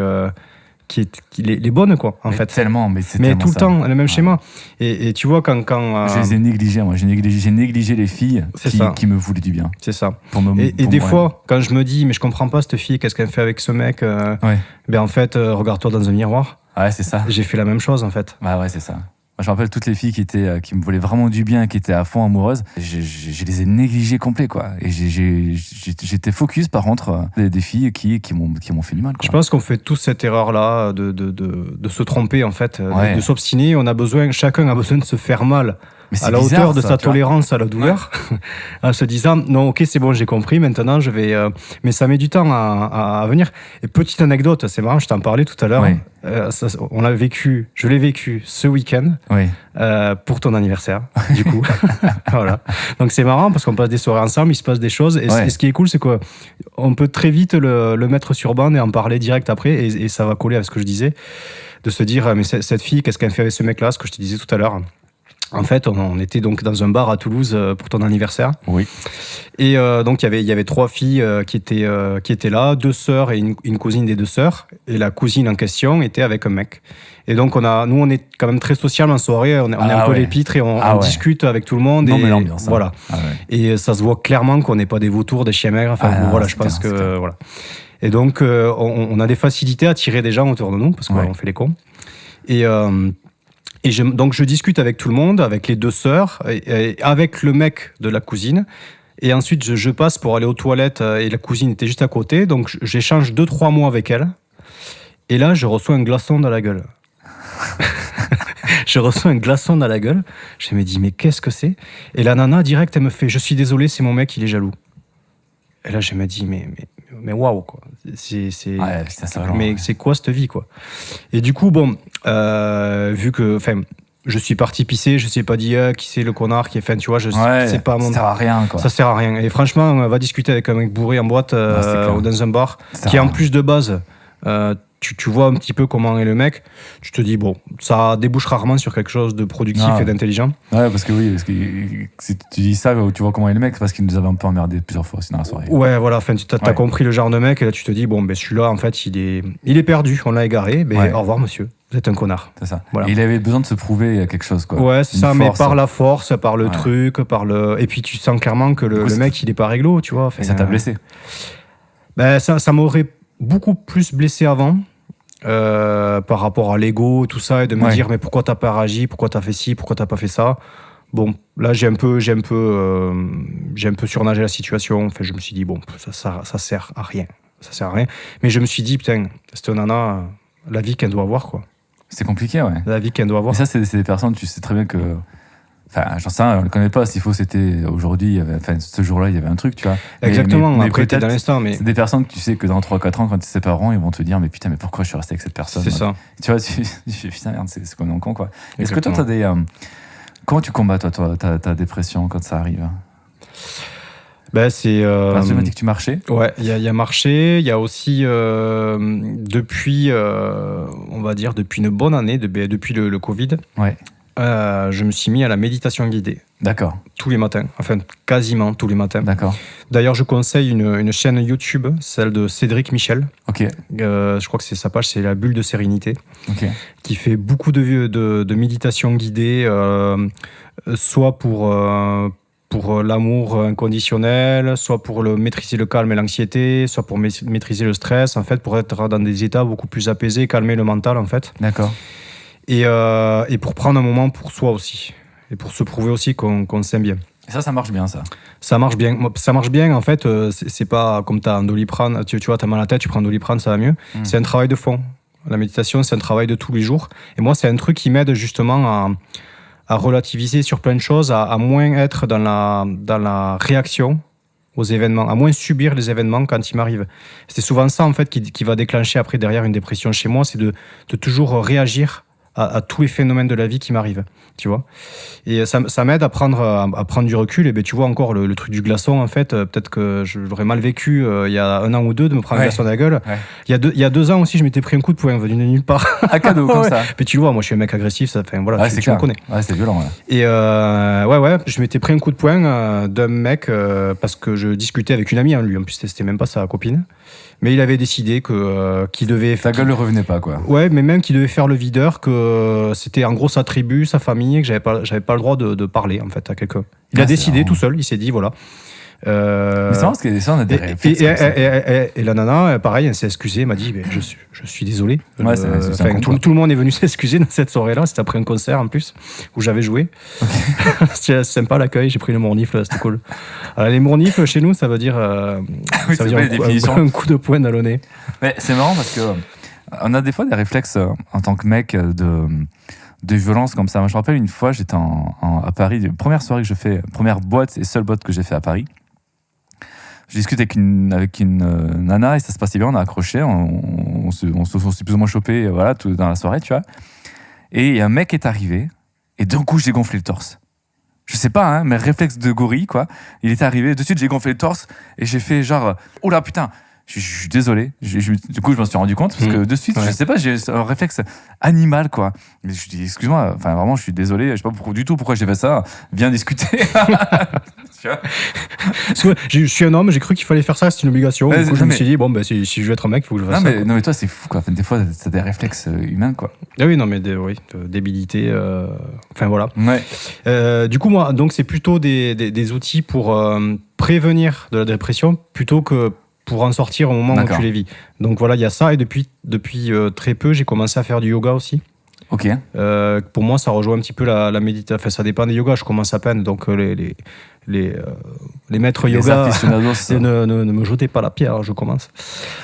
les bonnes, quoi, en fait. Tellement, mais tout le temps, le même schéma. Et tu vois, quand je les ai négligées, moi. J'ai négligé les filles qui me voulaient du bien. C'est ça. Et des fois, quand je me dis, mais je comprends pas cette fille, qu'est-ce qu'elle fait avec ce mec, en fait, regarde-toi dans un miroir. Ouais, c'est ça. J'ai fait la même chose, en fait. Ouais, c'est ça. Moi, je me rappelle toutes les filles qui me voulaient vraiment du bien, qui étaient à fond amoureuses. Je les ai négligées complet, quoi. Et j'étais focus, par contre, des filles qui m'ont fait du mal, quoi. Je pense qu'on fait tous cette erreur-là de se tromper, en fait, de s'obstiner. Chacun a besoin de se faire mal. À la hauteur de sa tolérance à la douleur, en se disant non, ok, c'est bon, j'ai compris, maintenant je vais. Mais ça met du temps à venir. Et petite anecdote, c'est marrant, je t'en parlais tout à l'heure. Je l'ai vécu ce week-end pour ton anniversaire, du coup. Voilà. Donc c'est marrant parce qu'on passe des soirées ensemble, il se passe des choses. Et ce qui est cool, c'est qu'on peut très vite le mettre sur bande et en parler direct après. Et ça va coller avec ce que je disais, de se dire mais cette fille, qu'est-ce qu'elle fait avec ce mec-là, ce que je te disais tout à l'heure. En fait, on était donc dans un bar à Toulouse pour ton anniversaire. Oui. Et donc il y avait 3 filles qui étaient là, 2 sœurs et une cousine des 2 sœurs. Et la cousine en question était avec un mec. Et donc nous on est quand même très social en soirée. On est un peu les pitres et on discute avec tout le monde. Non, mais l'ambiance. Voilà. Et ça se voit clairement qu'on n'est pas des vautours, des chiens maigres. Enfin voilà, je pense que voilà. Et donc on a des facilités à tirer des gens autour de nous parce qu'on fait les cons. Donc je discute avec tout le monde, avec les 2 sœurs, et avec le mec de la cousine. Et ensuite, je passe pour aller aux toilettes, et la cousine était juste à côté. Donc j'échange 2-3 mots avec elle. Et là, je reçois un glaçon dans la gueule. Je me dis, mais qu'est-ce que c'est? Et la nana, direct, elle me fait, je suis désolé, c'est mon mec, il est jaloux. Et là, je me dis, mais waouh, quoi. Mais c'est quoi cette vie, quoi? Et du coup, bon, vu que, je suis parti pisser, je sais pas dire qui c'est le connard qui est fait, tu vois, c'est pas mon. Ça sert à rien, quoi. Ça sert à rien. Et franchement, on va discuter avec un mec bourré en boîte ou dans un bar, qui en plus de base, tu vois un petit peu comment est le mec, tu te dis, bon, ça débouche rarement sur quelque chose de productif et d'intelligent. Ouais, parce que si tu dis ça, tu vois comment est le mec, c'est parce qu'il nous avait un peu emmerdé plusieurs fois aussi dans la soirée. Ouais, voilà, tu as compris le genre de mec, et là tu te dis, bon, celui-là, en fait, il est perdu, on l'a égaré, au revoir, monsieur. vous êtes un connard. C'est ça. Voilà. Et il avait besoin de se prouver quelque chose, quoi. Ouais, c'est Une ça, mais force. par la force, par le truc, et puis tu sens clairement que le mec, il est pas réglo, tu vois. Et ça t'a blessé. Ben, ça m'aurait beaucoup plus blessé avant, par rapport à l'ego et tout ça, et de me dire, mais pourquoi t'as pas réagi, pourquoi t'as fait ci, pourquoi t'as pas fait ça. Bon, là, j'ai un peu surnagé la situation. Enfin, je me suis dit, bon, ça sert à rien. Ça sert à rien. Mais je me suis dit, putain, cette nana, la vie qu'elle doit avoir, quoi. C'est compliqué, ouais. La vie qu'elle doit avoir. Et ça, c'est des personnes, tu sais très bien que. Enfin, j'en sais rien, on le connaît pas. S'il faut, c'était aujourd'hui, ce jour-là, il y avait un truc, tu vois. Exactement, mais après, t'es dans l'instant. Mais... C'est des personnes que tu sais que dans 3-4 ans, quand tes parents, ils vont te dire, mais putain, mais pourquoi je suis resté avec cette personne? C'est ça. Tu vois, tu fais, putain, merde, c'est comme un con, quoi. Est-ce que toi, t'as des. Comment tu combats, toi, ta dépression quand ça arrive? Ben, c'est. Tu m'as dit que tu marchais. Ouais, il y a marché. Il y a aussi, depuis, on va dire, depuis une bonne année, depuis le Covid, Ouais. je me suis mis à la méditation guidée. D'accord. Tous les matins, enfin quasiment tous les matins. D'accord. D'ailleurs, je conseille une chaîne YouTube, celle de Cédric Michel. Ok. Je crois que sa page, c'est La Bulle de Sérénité, Ok. qui fait beaucoup de méditation guidée, soit pour l'amour inconditionnel, soit pour maîtriser le calme et l'anxiété, soit pour maîtriser le stress, en fait, pour être dans des états beaucoup plus apaisés, calmer le mental, en fait. D'accord. Et pour prendre un moment pour soi aussi. Et pour se prouver aussi qu'on s'aime bien. Et ça marche bien, ça. Ça marche bien. Ça marche bien, en fait. C'est pas comme t'as un Doliprane. Tu vois, t'as mal à la tête, tu prends un Doliprane, ça va mieux. C'est un travail de fond. La méditation, c'est un travail de tous les jours. Et moi, c'est un truc qui m'aide justement à relativiser sur plein de choses, à moins être dans la réaction aux événements, à moins subir les événements quand ils m'arrivent. C'est souvent ça, en fait, qui va déclencher après, derrière, une dépression chez moi, c'est de toujours réagir à tous les phénomènes de la vie qui m'arrivent, tu vois. Et ça m'aide à prendre du recul. Et ben, tu vois encore le truc du glaçon, en fait, peut-être que je l'aurais mal vécu il y a 1 an ou 2 de me prendre un glaçon à la gueule. Ouais. Il y a 2 ans aussi, je m'étais pris un coup de poing venu de nulle part. À cadeau, comme ça. Mais tu vois, moi je suis un mec agressif, voilà, tu me connais. Ouais, c'est violent. Ouais. Et je m'étais pris un coup de poing d'un mec parce que je discutais avec une amie, hein, lui, en plus c'était même pas sa copine. Mais il avait décidé qu'il devait... Ta gueule ne revenait pas, quoi. Ouais, mais même qu'il devait faire le videur, que c'était en gros sa tribu, sa famille, que j'avais pas le droit de parler, en fait, à quelqu'un. Il a décidé tout seul, il s'est dit, voilà. Mais c'est parce que ça, on a des réflexes. Et la nana, pareil, elle s'est excusée, elle m'a dit, je suis désolé. Ouais, tout le monde est venu s'excuser dans cette soirée-là, c'était après un concert en plus, où j'avais joué. Okay. C'était sympa l'accueil, j'ai pris le mournifle, c'était cool. Alors, les mournifles, chez nous, ça veut dire, un coup de poing dans le nez. Mais c'est marrant parce que on a des fois des réflexes en tant que mec de violence comme ça. Moi, je me rappelle une fois, j'étais à Paris, première soirée que je fais, première boîte et seule boîte que j'ai fait à Paris. Je discute avec une nana et ça se passait bien, on a accroché, on s'est plus ou moins chopé, voilà, tout dans la soirée, tu vois. Et un mec est arrivé et d'un coup j'ai gonflé le torse. Je sais pas, hein, mais réflexe de gorille, quoi. Il est arrivé, de suite j'ai gonflé le torse et j'ai fait genre, oh là putain, je suis désolé. Du coup, je m'en suis rendu compte parce que de suite, je sais pas, j'ai un réflexe animal, quoi. Je dis, excuse-moi, enfin vraiment, je suis désolé, je sais pas du tout pourquoi j'ai fait ça. Viens discuter. Tu vois je suis un homme, j'ai cru qu'il fallait faire ça, c'est une obligation. Du coup, je me suis dit, bon, si je veux être un mec, il faut que je fasse ça. Non, mais toi, c'est fou, quoi. Enfin, des fois, c'est des réflexes humains, quoi. Ah oui, non, mais débilité. Enfin, voilà. Ouais. Du coup, moi, donc, c'est plutôt des outils pour prévenir de la dépression plutôt que pour en sortir au moment où tu les vis. Donc voilà, il y a ça. Et depuis très peu, j'ai commencé à faire du yoga aussi. Ok. Pour moi, ça rejoint un petit peu la méditation. Enfin, ça dépend des yogas. Je commence à peine. Donc les maîtres yoga, ne me jetez pas la pierre. Je commence.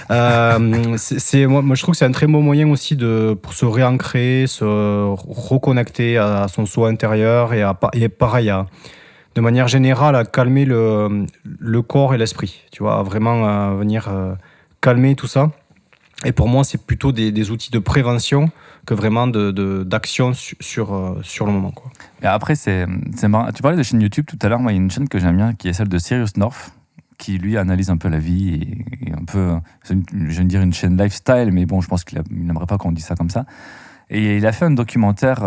Moi, je trouve que c'est un très bon moyen aussi pour se réancrer, se reconnecter à son soi intérieur et pareil de manière générale, à calmer le corps et l'esprit, tu vois, à vraiment venir calmer tout ça. Et pour moi, c'est plutôt des outils de prévention que vraiment d'action sur le moment, quoi. Et après, c'est marrant. Tu parlais de chaîne YouTube tout à l'heure. Moi, il y a une chaîne que j'aime bien qui est celle de Sirius North, qui lui analyse un peu la vie et un peu, je vais dire une chaîne lifestyle, mais bon, je pense qu'il n'aimerait pas qu'on dise ça comme ça. Et il a fait un documentaire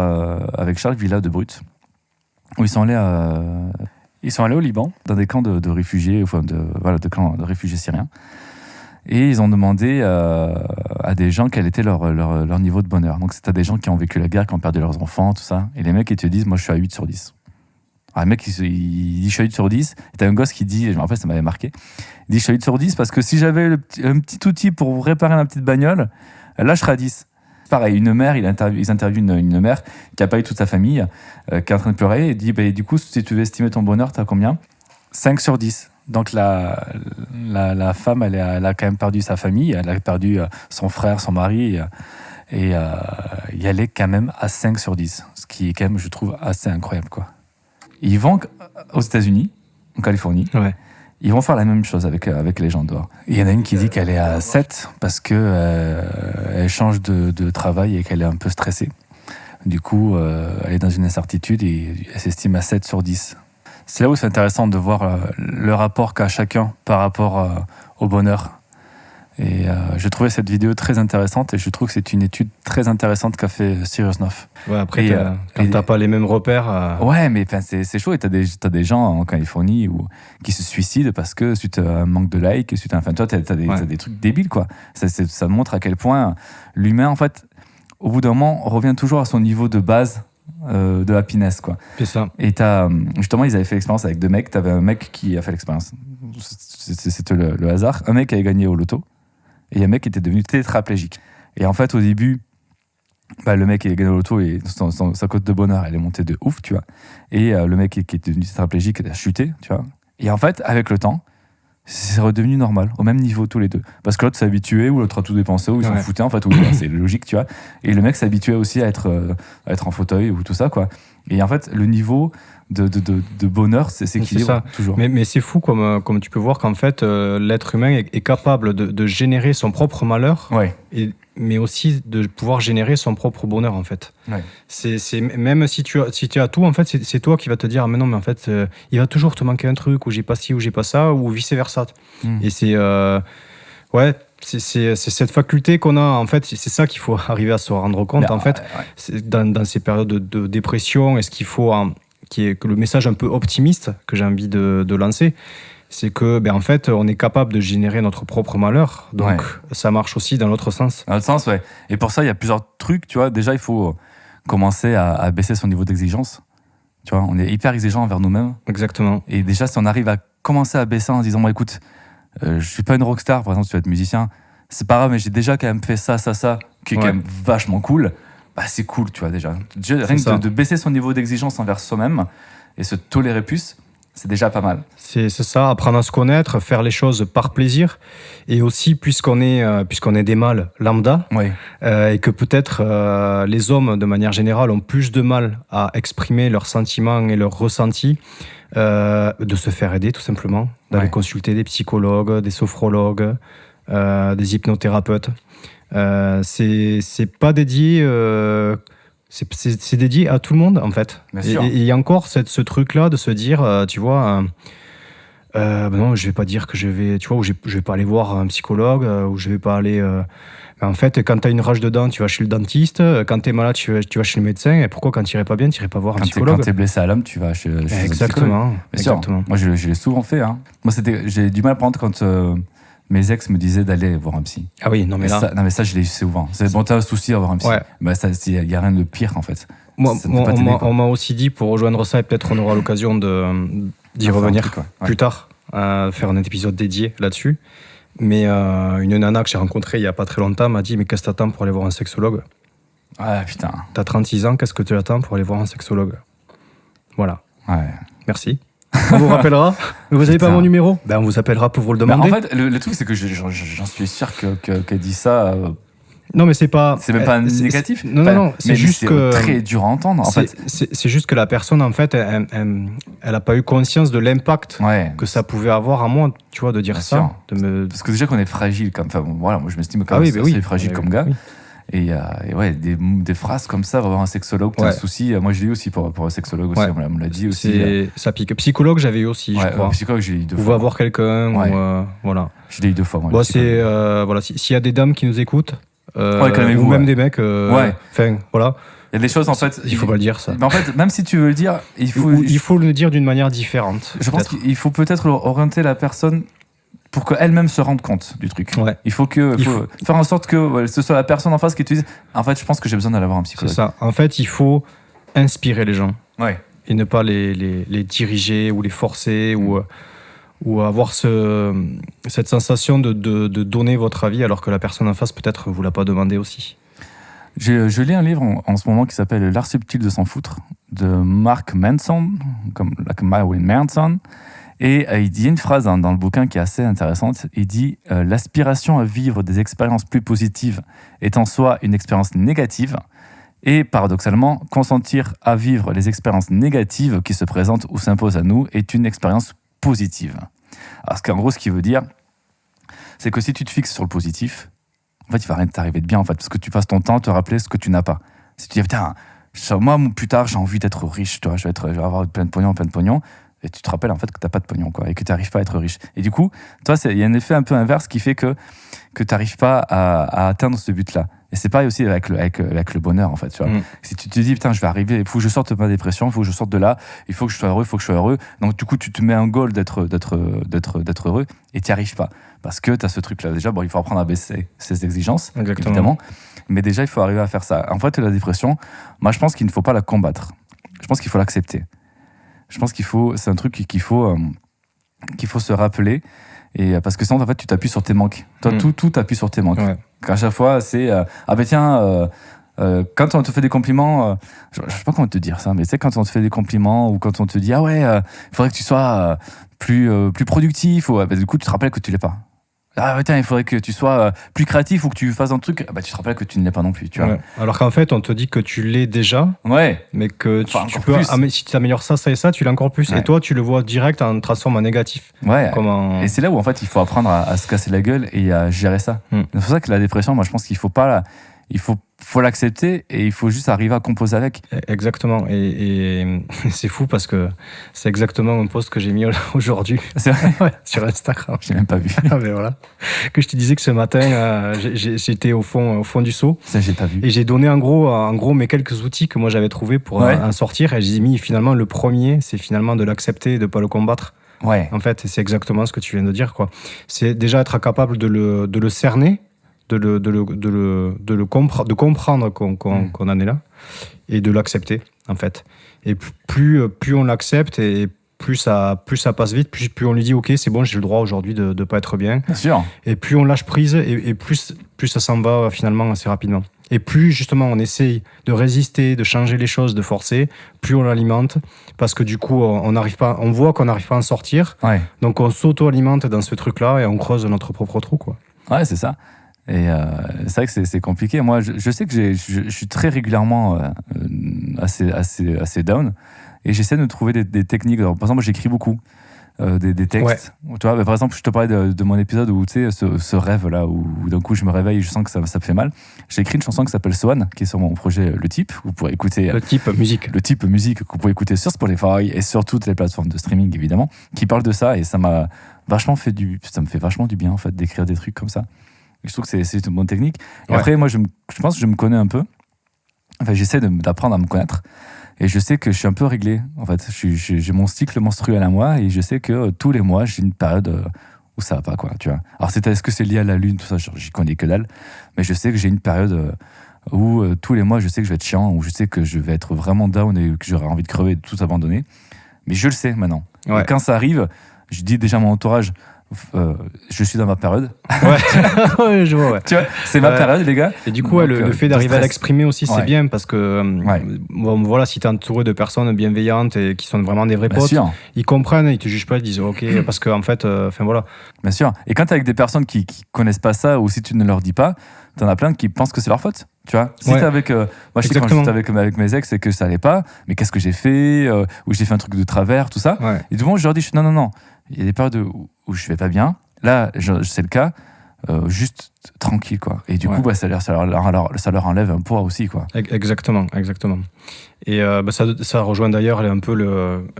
avec Charles Villa de Brut, où ils sont allés au Liban, dans des camps de réfugiés, enfin de camps de réfugiés syriens. Et ils ont demandé à à des gens quel était leur niveau de bonheur. Donc, c'est à des gens qui ont vécu la guerre, qui ont perdu leurs enfants, tout ça. Et les mecs, ils te disent, moi, je suis à 8 sur 10. Alors, le mec, il dit, je suis à 8 sur 10. Et t'as un gosse qui dit, je me rappelle, ça m'avait marqué, il dit, je suis à 8 sur 10 parce que si j'avais un petit outil pour réparer ma petite bagnole, là, je serais à 10. Pareil, une mère, ils interviewent une mère qui a pas eu toute sa famille, qui est en train de pleurer, et dit, du coup, si tu veux estimer ton bonheur, t'as combien ? 5 sur 10. Donc la femme, elle a quand même perdu sa famille, elle a perdu son frère, son mari, et elle est quand même à 5 sur 10, ce qui est quand même, je trouve, assez incroyable, quoi. Ils vont aux États-Unis, en Californie, ils vont faire la même chose avec les gens dehors. Il y en a une qui dit qu'elle est à 7 parce qu'elle change de travail et qu'elle est un peu stressée. Du coup, elle est dans une incertitude et elle s'estime à 7 sur 10. C'est là où c'est intéressant de voir le rapport qu'a chacun par rapport au bonheur. Et je trouvais cette vidéo très intéressante et je trouve que c'est une étude très intéressante qu'a fait Cyrus North. Ouais, après, quand t'as pas les mêmes repères... Ouais, mais c'est chaud. Et t'as des gens en Californie qui se suicident parce que suite à un manque de likes, toi, t'as des trucs débiles, quoi. Ça montre à quel point l'humain, en fait, au bout d'un moment, revient toujours à son niveau de base de happiness, quoi. C'est ça. Et justement, ils avaient fait l'expérience avec deux mecs. T'avais un mec qui a fait l'expérience. C'était le hasard. Un mec avait gagné au loto. Et un mec qui était devenu tétraplégique. Et en fait, au début, le mec qui a gagné au loto et sa cote de bonheur, elle est montée de ouf, tu vois. Et le mec qui est devenu tétraplégique, il a chuté, tu vois. Et en fait, avec le temps, c'est redevenu normal, au même niveau tous les deux. Parce que l'autre s'est habitué, ou l'autre a tout dépensé, ou il s'en foutait, en fait, c'est logique, tu vois. Et le mec s'habituait aussi à être en fauteuil, ou tout ça, quoi. Et en fait, le niveau de bonheur, c'est équilibre toujours. Mais c'est fou comme tu peux voir qu'en fait, l'être humain est capable de générer son propre malheur, mais aussi de pouvoir générer son propre bonheur, en fait. Ouais. Même si tu as tout, en fait, c'est toi qui vas te dire, mais non, mais en fait, il va toujours te manquer un truc, ou j'ai pas ci, ou j'ai pas ça, ou vice-versa. Et c'est cette faculté qu'on a, en fait, c'est ça qu'il faut arriver à se rendre compte, en fait. Dans ces périodes de dépression, et ce qu'il faut... qui est le message un peu optimiste que j'ai envie de lancer, c'est que en fait on est capable de générer notre propre malheur, donc ça marche aussi dans l'autre sens. Dans l'autre sens, ouais. Et pour ça il y a plusieurs trucs, tu vois. Déjà il faut commencer à baisser son niveau d'exigence, tu vois. On est hyper exigeant envers nous-mêmes. Exactement. Et déjà si on arrive à commencer à baisser en se disant bon écoute, je suis pas une rockstar, par exemple, tu vas être musicien, c'est pas grave, mais j'ai déjà quand même fait ça qui est quand même vachement cool. C'est cool, tu vois, déjà. Rien que de baisser son niveau d'exigence envers soi-même et se tolérer plus, c'est déjà pas mal. C'est ça, apprendre à se connaître, faire les choses par plaisir. Et aussi, puisqu'on est des mâles lambda, et que peut-être les hommes, de manière générale, ont plus de mal à exprimer leurs sentiments et leurs ressentis, de se faire aider, tout simplement, d'aller consulter des psychologues, des sophrologues, des hypnothérapeutes. C'est pas dédié, c'est dédié à tout le monde, en fait. Et il y a encore ce truc-là de se dire, tu vois, non, je vais pas dire que je vais, tu vois, ou je vais pas aller voir un psychologue, ou je vais pas aller. En fait, quand t'as une rage de dents, tu vas chez le dentiste. Quand t'es malade, tu vas chez le médecin. Et pourquoi, quand t'irais pas bien, t'irais pas voir un psychologue ? Quand t'es blessé à l'âme, tu vas chez un psychologue. Exactement. Moi, je l'ai souvent fait. Hein. Moi, j'ai du mal à prendre quand mes ex me disaient d'aller voir un psy. Ah oui, non mais là... Ça, je l'ai eu souvent. C'est bon, t'as un souci à voir un psy. Il y a rien de pire, en fait. On m'a aussi dit, pour rejoindre ça, et peut-être on aura l'occasion d'y revenir plus tard, faire un épisode dédié là-dessus. Mais une nana que j'ai rencontrée il y a pas très longtemps m'a dit, mais qu'est-ce que t'attends pour aller voir un sexologue ? Ah putain. T'as 36 ans, qu'est-ce que tu attends pour aller voir un sexologue ? Voilà. Ouais. Merci. On vous rappellera. Mais vous n'avez pas mon numéro ? On vous appellera pour vous le demander. En fait, le truc, c'est que j'en suis sûr qu'elle dit ça. Non, mais c'est pas. C'est même pas négatif. Non. C'est juste que. C'est très dur à entendre. En fait, c'est juste que la personne, en fait, elle a pas eu conscience de l'impact que ça pouvait avoir à moi, tu vois, de dire ça. Parce que déjà qu'on est fragile, moi je m'estime quand même assez fragile comme gars. Oui. Et des phrases comme ça, avoir un sexologue, t'as un souci. Moi, je l'ai eu aussi pour un sexologue aussi, on me l'a dit aussi. Ça pique. Psychologue, j'avais eu aussi, je crois. Psychologue, j'ai eu 2 fois. Ou va voir quelqu'un, voilà. Je l'ai eu 2 fois, moi. Voilà, s'il y a des dames qui nous écoutent, ou même des mecs, enfin, voilà. Il y a des choses, en fait... Il faut pas le dire, ça. Mais en fait, même si tu veux le dire, il faut le dire d'une manière différente. Je pense qu'il faut peut-être orienter la personne pour qu'elle-même se rende compte du truc. Ouais. Il faut faire en sorte que ce soit la personne en face qui te dise en fait, je pense que j'ai besoin d'aller voir un psychologue. C'est ça. En fait, il faut inspirer les gens. Ouais. Et ne pas les diriger ou les forcer ou avoir cette sensation de donner votre avis alors que la personne en face peut-être vous l'a pas demandé aussi. Je lis un livre en ce moment qui s'appelle L'art subtil de s'en foutre de Mark Manson, comme Marilyn Manson. Et il dit une phrase dans le bouquin qui est assez intéressante. Il dit « L'aspiration à vivre des expériences plus positives est en soi une expérience négative. Et paradoxalement, consentir à vivre les expériences négatives qui se présentent ou s'imposent à nous est une expérience positive. » Alors, en gros, ce qu'il veut dire, c'est que si tu te fixes sur le positif, en fait, il va rien t'arriver de bien, en fait, parce que tu passes ton temps à te rappeler ce que tu n'as pas. Si tu dis, putain, moi, plus tard, j'ai envie d'être riche, tu vois, je vais avoir plein de pognon, et tu te rappelles, en fait, que tu n'as pas de pognon, quoi, et que tu n'arrives pas à être riche. Et du coup, toi, il y a un effet un peu inverse qui fait que tu n'arrives pas à atteindre ce but-là. Et c'est pareil aussi avec le bonheur, en fait, tu vois. Si tu te dis, putain, je vais arriver, il faut que je sorte de ma dépression, il faut que je sorte de là, il faut que je sois heureux, Donc, du coup, tu te mets un goal d'être heureux, et tu n'y arrives pas. Parce que tu as ce truc-là. Déjà, il faut apprendre à baisser ses exigences, évidemment. Mais déjà, il faut arriver à faire ça. En fait, la dépression, moi, je pense qu'il ne faut pas la combattre. Je pense qu'il faut l'accepter. Je pense c'est un truc qu'il faut se rappeler. Et parce que sinon, en fait, tu t'appuies sur tes manques. Toi, tout t'appuie sur tes manques. Ouais. À chaque fois, c'est quand on te fait des compliments, je sais pas comment te dire ça, mais tu sais, quand on te fait des compliments ou quand on te dit il faudrait que tu sois plus productif, ou du coup, tu te rappelles que tu l'es pas. Il faudrait que tu sois plus créatif ou que tu fasses un truc. Tu te rappelles que tu ne l'es pas non plus. Tu vois. Ouais. Alors qu'en fait, on te dit que tu l'es déjà, mais que tu peux, si tu améliores ça et ça, tu l'as encore plus. Ouais. Et toi, tu le vois direct en transformant en négatif. Ouais. Et c'est là où en fait, il faut apprendre à se casser la gueule et à gérer ça. C'est pour ça que la dépression, moi, je pense qu'il faut pas. Il faut l'accepter et il faut juste arriver à composer avec. Exactement. Et c'est fou parce que c'est exactement un post que j'ai mis aujourd'hui. C'est vrai sur Instagram. Je n'ai même pas vu. Mais voilà. Que je te disais que ce matin, j'étais au fond du seau. Ça, j'ai pas vu. Et j'ai donné en gros mes quelques outils que moi j'avais trouvés pour en sortir. Et j'ai mis finalement le premier, c'est finalement de l'accepter et de ne pas le combattre. Ouais. En fait, c'est exactement ce que tu viens de dire, quoi. C'est déjà être capable de le cerner. De comprendre qu'on en est là et de l'accepter en fait. Et plus on l'accepte et plus ça passe vite, plus on lui dit ok, c'est bon, j'ai le droit aujourd'hui de pas être bien. Bien sûr. Et plus on lâche prise et plus ça s'en va finalement assez rapidement. Et plus justement on essaye de résister, de changer les choses, de forcer, plus on l'alimente parce que du coup on voit qu'on n'arrive pas à en sortir. Ouais. Donc on s'auto-alimente dans ce truc-là et on creuse notre propre trou, quoi. Ouais, c'est ça. Et c'est vrai que c'est compliqué. Moi, je sais que je suis très régulièrement assez down. Et j'essaie de trouver des techniques. Alors, par exemple, j'écris beaucoup des textes. Ouais. Tu vois, par exemple, je te parlais de mon épisode où tu sais, ce rêve-là, où d'un coup je me réveille et je sens que ça me fait mal. J'ai écrit une chanson qui s'appelle Swan, qui est sur mon projet Le Type. Vous pourrez écouter. Le Type musique. Le Type musique, que vous pouvez écouter sur Spotify et sur toutes les plateformes de streaming, évidemment, qui parle de ça. Et ça m'a vachement ça me fait vachement du bien, en fait, d'écrire des trucs comme ça. Je trouve que c'est une bonne technique. Et après, moi, je pense que je me connais un peu. Enfin, j'essaie d'apprendre à me connaître. Et je sais que je suis un peu réglé. En fait, j'ai mon cycle menstruel à moi et je sais que tous les mois, j'ai une période où ça va pas, quoi, tu vois. Alors, est-ce que c'est lié à la lune, tout ça, j'y connais que dalle. Mais je sais que j'ai une période où tous les mois, je sais que je vais être chiant, où je sais que je vais être vraiment down et que j'aurai envie de crever, de tout abandonner. Mais je le sais maintenant. Ouais. Et quand ça arrive, je dis déjà à mon entourage, je suis dans ma période. Ouais, je vois, ouais. Tu vois, c'est ma période, les gars. Et du coup, le fait d'arriver à l'exprimer aussi, c'est bien parce que bon, voilà, si t'es entouré de personnes bienveillantes et qui sont vraiment des vrais potes, ils comprennent, ils te jugent pas, ils disent ok, parce qu'en fait, voilà. Bien sûr. Et quand t'es avec des personnes qui connaissent pas ça, ou si tu ne leur dis pas, t'en as plein qui pensent que c'est leur faute. Tu vois, si t'es avec. Moi, je sais quand j'étais avec mes ex, c'est que ça allait pas, mais qu'est-ce que j'ai fait, ou j'ai fait un truc de travers, tout ça. Et du moment, je leur dis non. Il y a des périodes où je vais pas bien. Là, c'est le cas. Juste tranquille, quoi. Et du coup, ça leur enlève un poids aussi, quoi. Exactement. Et ça rejoint d'ailleurs un peu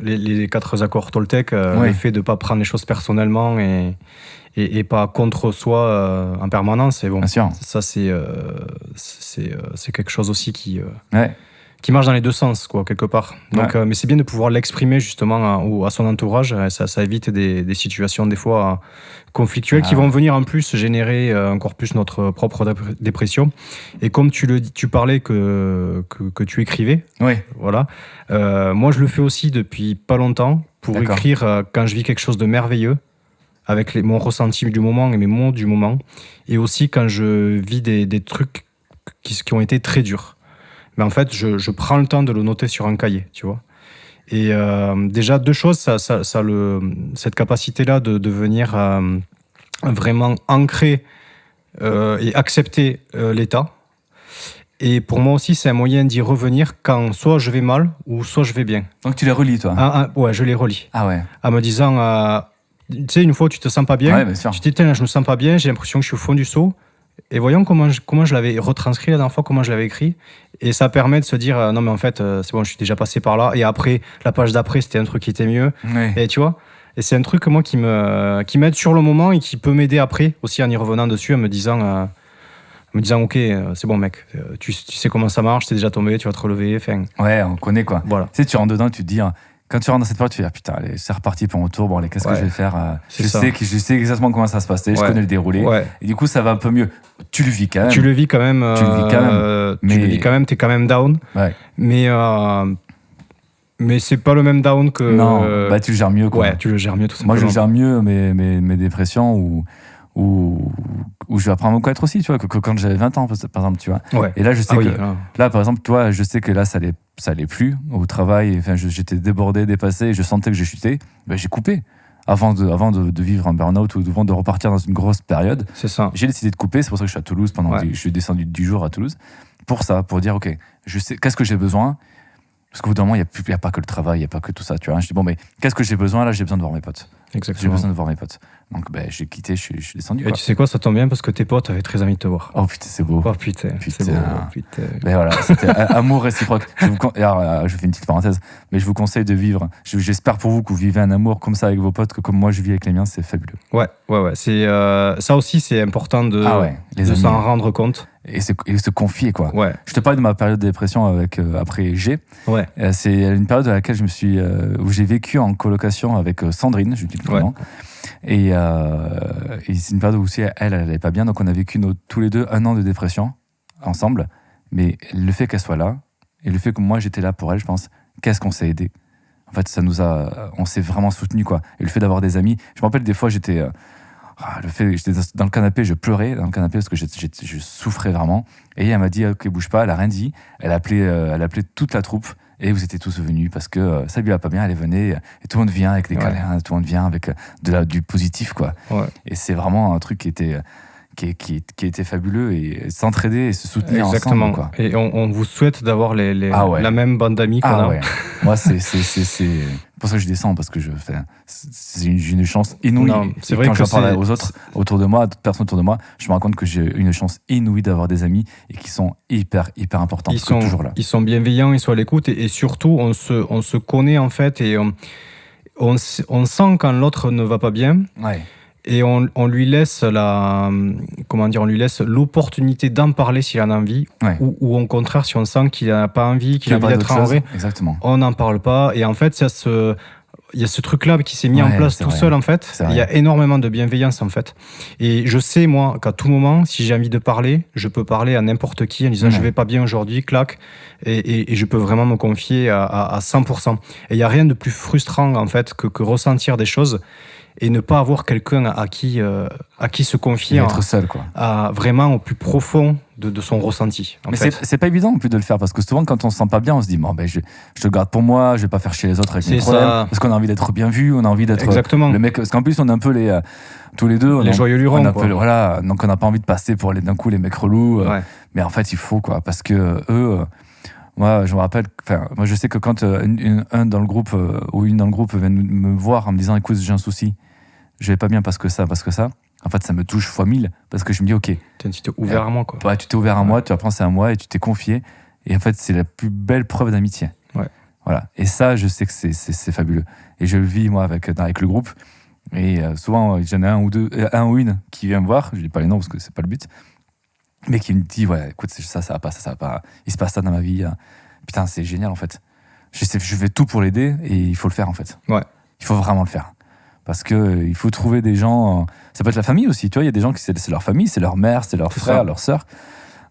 les 4 accords Toltec, le fait de pas prendre les choses personnellement et pas contre soi en permanence. Et bon, bien sûr. Ça, c'est quelque chose aussi qui qui marche dans les deux sens, quoi, quelque part. Donc, mais c'est bien de pouvoir l'exprimer justement à son entourage. Ça évite des situations des fois conflictuelles qui vont venir en plus générer encore plus notre propre dépression. Et comme tu parlais que tu écrivais, voilà. Moi, je le fais aussi depuis pas longtemps pour écrire quand je vis quelque chose de merveilleux, avec mon ressenti du moment et mes mots du moment, et aussi quand je vis des trucs qui ont été très durs. Mais en fait, je prends le temps de le noter sur un cahier, tu vois. Et déjà, deux choses, cette capacité-là de venir vraiment ancrer et accepter l'état. Et pour moi aussi, c'est un moyen d'y revenir quand soit je vais mal ou soit je vais bien. Donc tu les relis, toi? Ouais, je les relis. Ah ouais. En me disant, tu sais, une fois où tu te sens pas bien, bien sûr. tu te dis, là, je me sens pas bien, j'ai l'impression que je suis au fond du seau. Et voyons comment je l'avais retranscrit la dernière fois, comment je l'avais écrit. Et ça permet de se dire, non mais en fait, c'est bon, je suis déjà passé par là. Et après, la page d'après, c'était un truc qui était mieux. Oui. Et tu vois, et c'est un truc moi qui m'aide sur le moment et qui peut m'aider après, aussi en y revenant dessus, en me disant, ok, c'est bon mec, tu sais comment ça marche, t'es déjà tombé, tu vas te relever. Ouais, on connaît quoi. Voilà. Tu sais, tu rentres dedans, tu te dis... Quand tu rentres dans cette période, tu te dis, putain, allez, c'est reparti pour mon tour. Bon, allez, qu'est-ce que je vais faire? Je sais exactement comment ça va se passer. Je connais le déroulé. Ouais. Et du coup, ça va un peu mieux. Tu le vis quand même. Tu le vis quand même. T'es quand même down. Ouais. Mais c'est pas le même down que. Non, tu le gères mieux, quoi. Ouais, tu le gères mieux, tout simplement. Moi, je gère mieux mes dépressions où je vais apprendre à me connaître aussi, tu vois, que quand j'avais 20 ans, par exemple, tu vois. Ouais. Et là, je sais là, par exemple, toi, je sais que là, ça allait plus au travail. Enfin, j'étais débordé, dépassé, et je sentais que je chutais. J'ai coupé. Avant de vivre un burn-out ou avant de repartir dans une grosse période. C'est ça. J'ai décidé de couper. C'est pour ça que je suis à Toulouse je suis descendu du jour à Toulouse. Pour dire, ok, je sais, qu'est-ce que j'ai besoin? Parce qu'au bout d'un moment, il n'y a pas que le travail, il n'y a pas que tout ça, tu vois. Je dis, bon, mais qu'est-ce que j'ai besoin? Là, j'ai besoin de voir mes potes. Exactement. J'ai besoin de voir mes potes. Donc, j'ai quitté, je suis descendu. Et tu sais quoi, ça tombe bien parce que tes potes avaient très envie de te voir. Oh putain, c'est beau. Oh putain. C'est beau. Putain. Mais voilà, c'était amour réciproque. Je fais une petite parenthèse, mais je vous conseille de vivre. J'espère pour vous que vous vivez un amour comme ça avec vos potes, que comme moi je vis avec les miens, c'est fabuleux. Ouais. C'est, ça aussi, c'est important de s'en rendre compte. Et se confier, quoi. Ouais. Je te parlais de ma période de dépression après G. Ouais. C'est une période à laquelle où j'ai vécu en colocation avec Sandrine, je lui dis le prénom. Et c'est une période où aussi elle allait pas bien, donc on a vécu tous les deux 1 an de dépression ensemble. Mais le fait qu'elle soit là et le fait que moi j'étais là pour elle, je pense, qu'est-ce qu'on s'est aidé. En fait, on s'est vraiment soutenu, quoi. Et le fait d'avoir des amis, je me rappelle des fois j'étais dans le canapé, je pleurais dans le canapé parce que je souffrais vraiment. Et elle m'a dit, ok, bouge pas, elle a rien dit. Elle a appelé toute la troupe et vous étiez tous venus parce que ça lui va pas bien, elle venait et tout le monde vient avec des câlins, tout le monde vient avec du positif, quoi. Ouais. Et c'est vraiment un truc qui était fabuleux, et s'entraider et se soutenir ensemble, quoi. Et on vous souhaite d'avoir la même bande d'amis qu'on a. Ouais. Moi, c'est pour ça que je descends, parce que j'ai une chance inouïe. Non, c'est vrai, quand j'en parle aux autres autour de moi, à d'autres personnes autour de moi, je me rends compte que j'ai une chance inouïe d'avoir des amis et qui sont hyper importants. Ils sont toujours là. Ils sont bienveillants, ils sont à l'écoute, et surtout on se connaît en fait, et on sent quand l'autre ne va pas bien. Ouais. Et on lui laisse l'opportunité d'en parler s'il en a envie, ou au contraire, si on sent qu'il n'a pas envie, qu'il a envie d'être en vrai, on n'en parle pas. Et en fait, il y a ce truc-là qui s'est mis en place tout seul, en fait. Il y a énormément de bienveillance, en fait. Et je sais, moi, qu'à tout moment, si j'ai envie de parler, je peux parler à n'importe qui en disant je vais pas bien aujourd'hui, clac, et je peux vraiment me confier à 100%. Et il n'y a rien de plus frustrant, en fait, que ressentir des choses et ne pas avoir quelqu'un à qui se confier, être seul, quoi. Vraiment au plus profond de son ressenti. Mais c'est pas évident non plus de le faire, parce que souvent quand on se sent pas bien, on se dit je te le garde pour moi, je vais pas faire chier les autres avec mes problèmes, parce qu'on a envie d'être bien vu, on a envie d'être le mec, parce qu'en plus on est un peu tous les deux, les joyeux lurons, voilà, donc on n'a pas envie de passer pour d'un coup les mecs relous, mais en fait il faut, quoi, parce que eux, moi je me rappelle, moi je sais que quand un dans le groupe ou une dans le groupe vient me voir en me disant écoute, j'ai un souci, je vais pas bien parce que ça, en fait ça me touche fois 1000, parce que je me dis ok, tu t'es ouvert à moi, quoi. Ouais, tu t'es ouvert à moi, tu as pensé à moi et tu t'es confié, et en fait c'est la plus belle preuve d'amitié. Voilà. Et ça, je sais que c'est fabuleux, et je le vis moi avec le groupe, et souvent j'en ai un ou une qui vient me voir, je dis pas les noms parce que c'est pas le but, mais qui me dit écoute, ça va pas, il se passe ça dans ma vie, putain, c'est génial en fait. Je fais tout pour l'aider et il faut le faire en fait. Ouais. Il faut vraiment le faire. Parce que il faut trouver des gens. Ça peut être la famille aussi, tu vois. Il y a des gens qui c'est leur famille, c'est leur mère, c'est leur frère, leur sœur.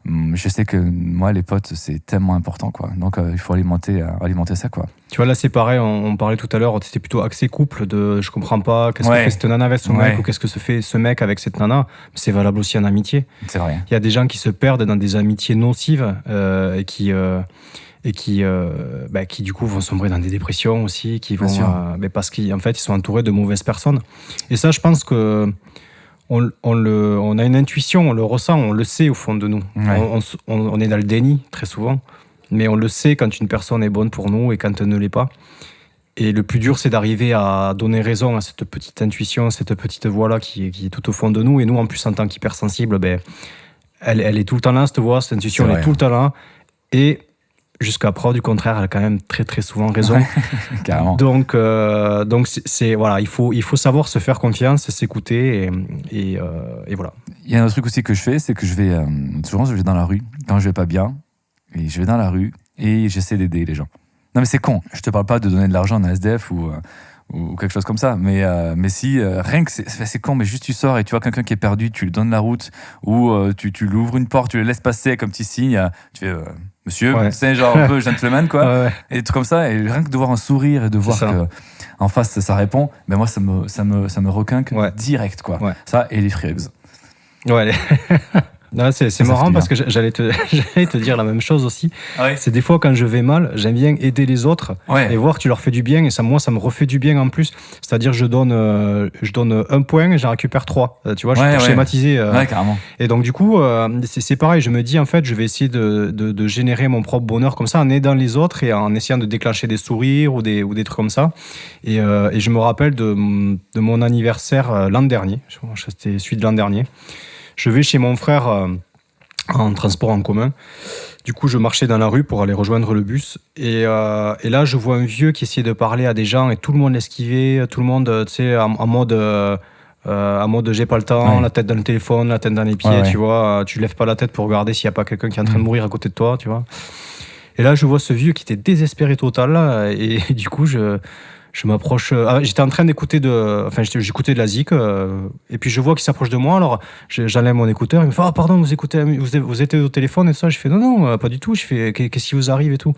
Je sais que moi, les potes, c'est tellement important, quoi. Donc, il faut alimenter ça, quoi. Tu vois, là, c'est pareil. On parlait tout à l'heure, c'était plutôt axé couple. Je comprends pas qu'est-ce que fait cette nana avec son mec ou qu'est-ce que se fait ce mec avec cette nana. C'est valable aussi en amitié. C'est vrai. Il y a des gens qui se perdent dans des amitiés nocives et qui du coup vont sombrer dans des dépressions aussi, qui vont parce qu'en fait ils sont entourés de mauvaises personnes. Et ça, je pense que on a une intuition, on le ressent, on le sait au fond de nous. Ouais. On est dans le déni très souvent, mais on le sait quand une personne est bonne pour nous et quand elle ne l'est pas. Et le plus dur, c'est d'arriver à donner raison à cette petite intuition, cette petite voix-là qui est tout au fond de nous. Et nous, en plus, en tant qu'hypersensible, elle est tout le temps là, cette voix, cette intuition, elle est tout le temps là. Et jusqu'à preuve du contraire, elle a quand même très très souvent raison. Carrément. Donc voilà, il faut savoir se faire confiance, s'écouter et voilà. Il y a un autre truc aussi que je fais, c'est que je vais dans la rue quand je vais pas bien, et je vais dans la rue et j'essaie d'aider les gens. Non mais c'est con. Je te parle pas de donner de l'argent à un SDF ou quelque chose comme ça, mais si rien que c'est con, mais juste tu sors et tu vois quelqu'un qui est perdu, tu lui donnes la route ou tu lui ouvres une porte, tu le laisses passer comme petit signe, tu fais monsieur, c'est genre un peu gentleman quoi, et des trucs comme ça, et rien que de voir un sourire et de voir que en face ça répond, ben moi ça me requinque direct quoi. Ça et les free hugs. Ouais. Non, c'est marrant parce que j'allais te dire la même chose aussi. C'est des fois quand je vais mal, j'aime bien aider les autres et voir que tu leur fais du bien, et ça me refait du bien en plus. C'est-à-dire je donne 1 point et j'en récupère 3. Tu vois, pour schématiser. Carrément. Et donc du coup, c'est pareil. Je me dis en fait, je vais essayer de générer mon propre bonheur comme ça en aidant les autres et en essayant de déclencher des sourires ou des trucs comme ça. Et je me rappelle de mon anniversaire l'an dernier. C'était celui de l'an dernier. Je vais chez mon frère en transport en commun. Du coup, je marchais dans la rue pour aller rejoindre le bus. Et là, je vois un vieux qui essayait de parler à des gens et tout le monde l'esquivait. Tout le monde, tu sais, en mode j'ai pas le temps, la tête dans le téléphone, la tête dans les pieds, tu vois. Tu lèves pas la tête pour regarder s'il y a pas quelqu'un qui est en train de mourir à côté de toi, tu vois. Et là, je vois ce vieux qui était désespéré total, là, et du coup, je m'approche. J'étais en train d'écouter j'écoutais de la zik, et puis je vois qu'il s'approche de moi. Alors j'enlève mon écouteur. Il me fait pardon, vous étiez au téléphone et tout ça. Je fais non, pas du tout. Je fais qu'est-ce qui vous arrive et tout.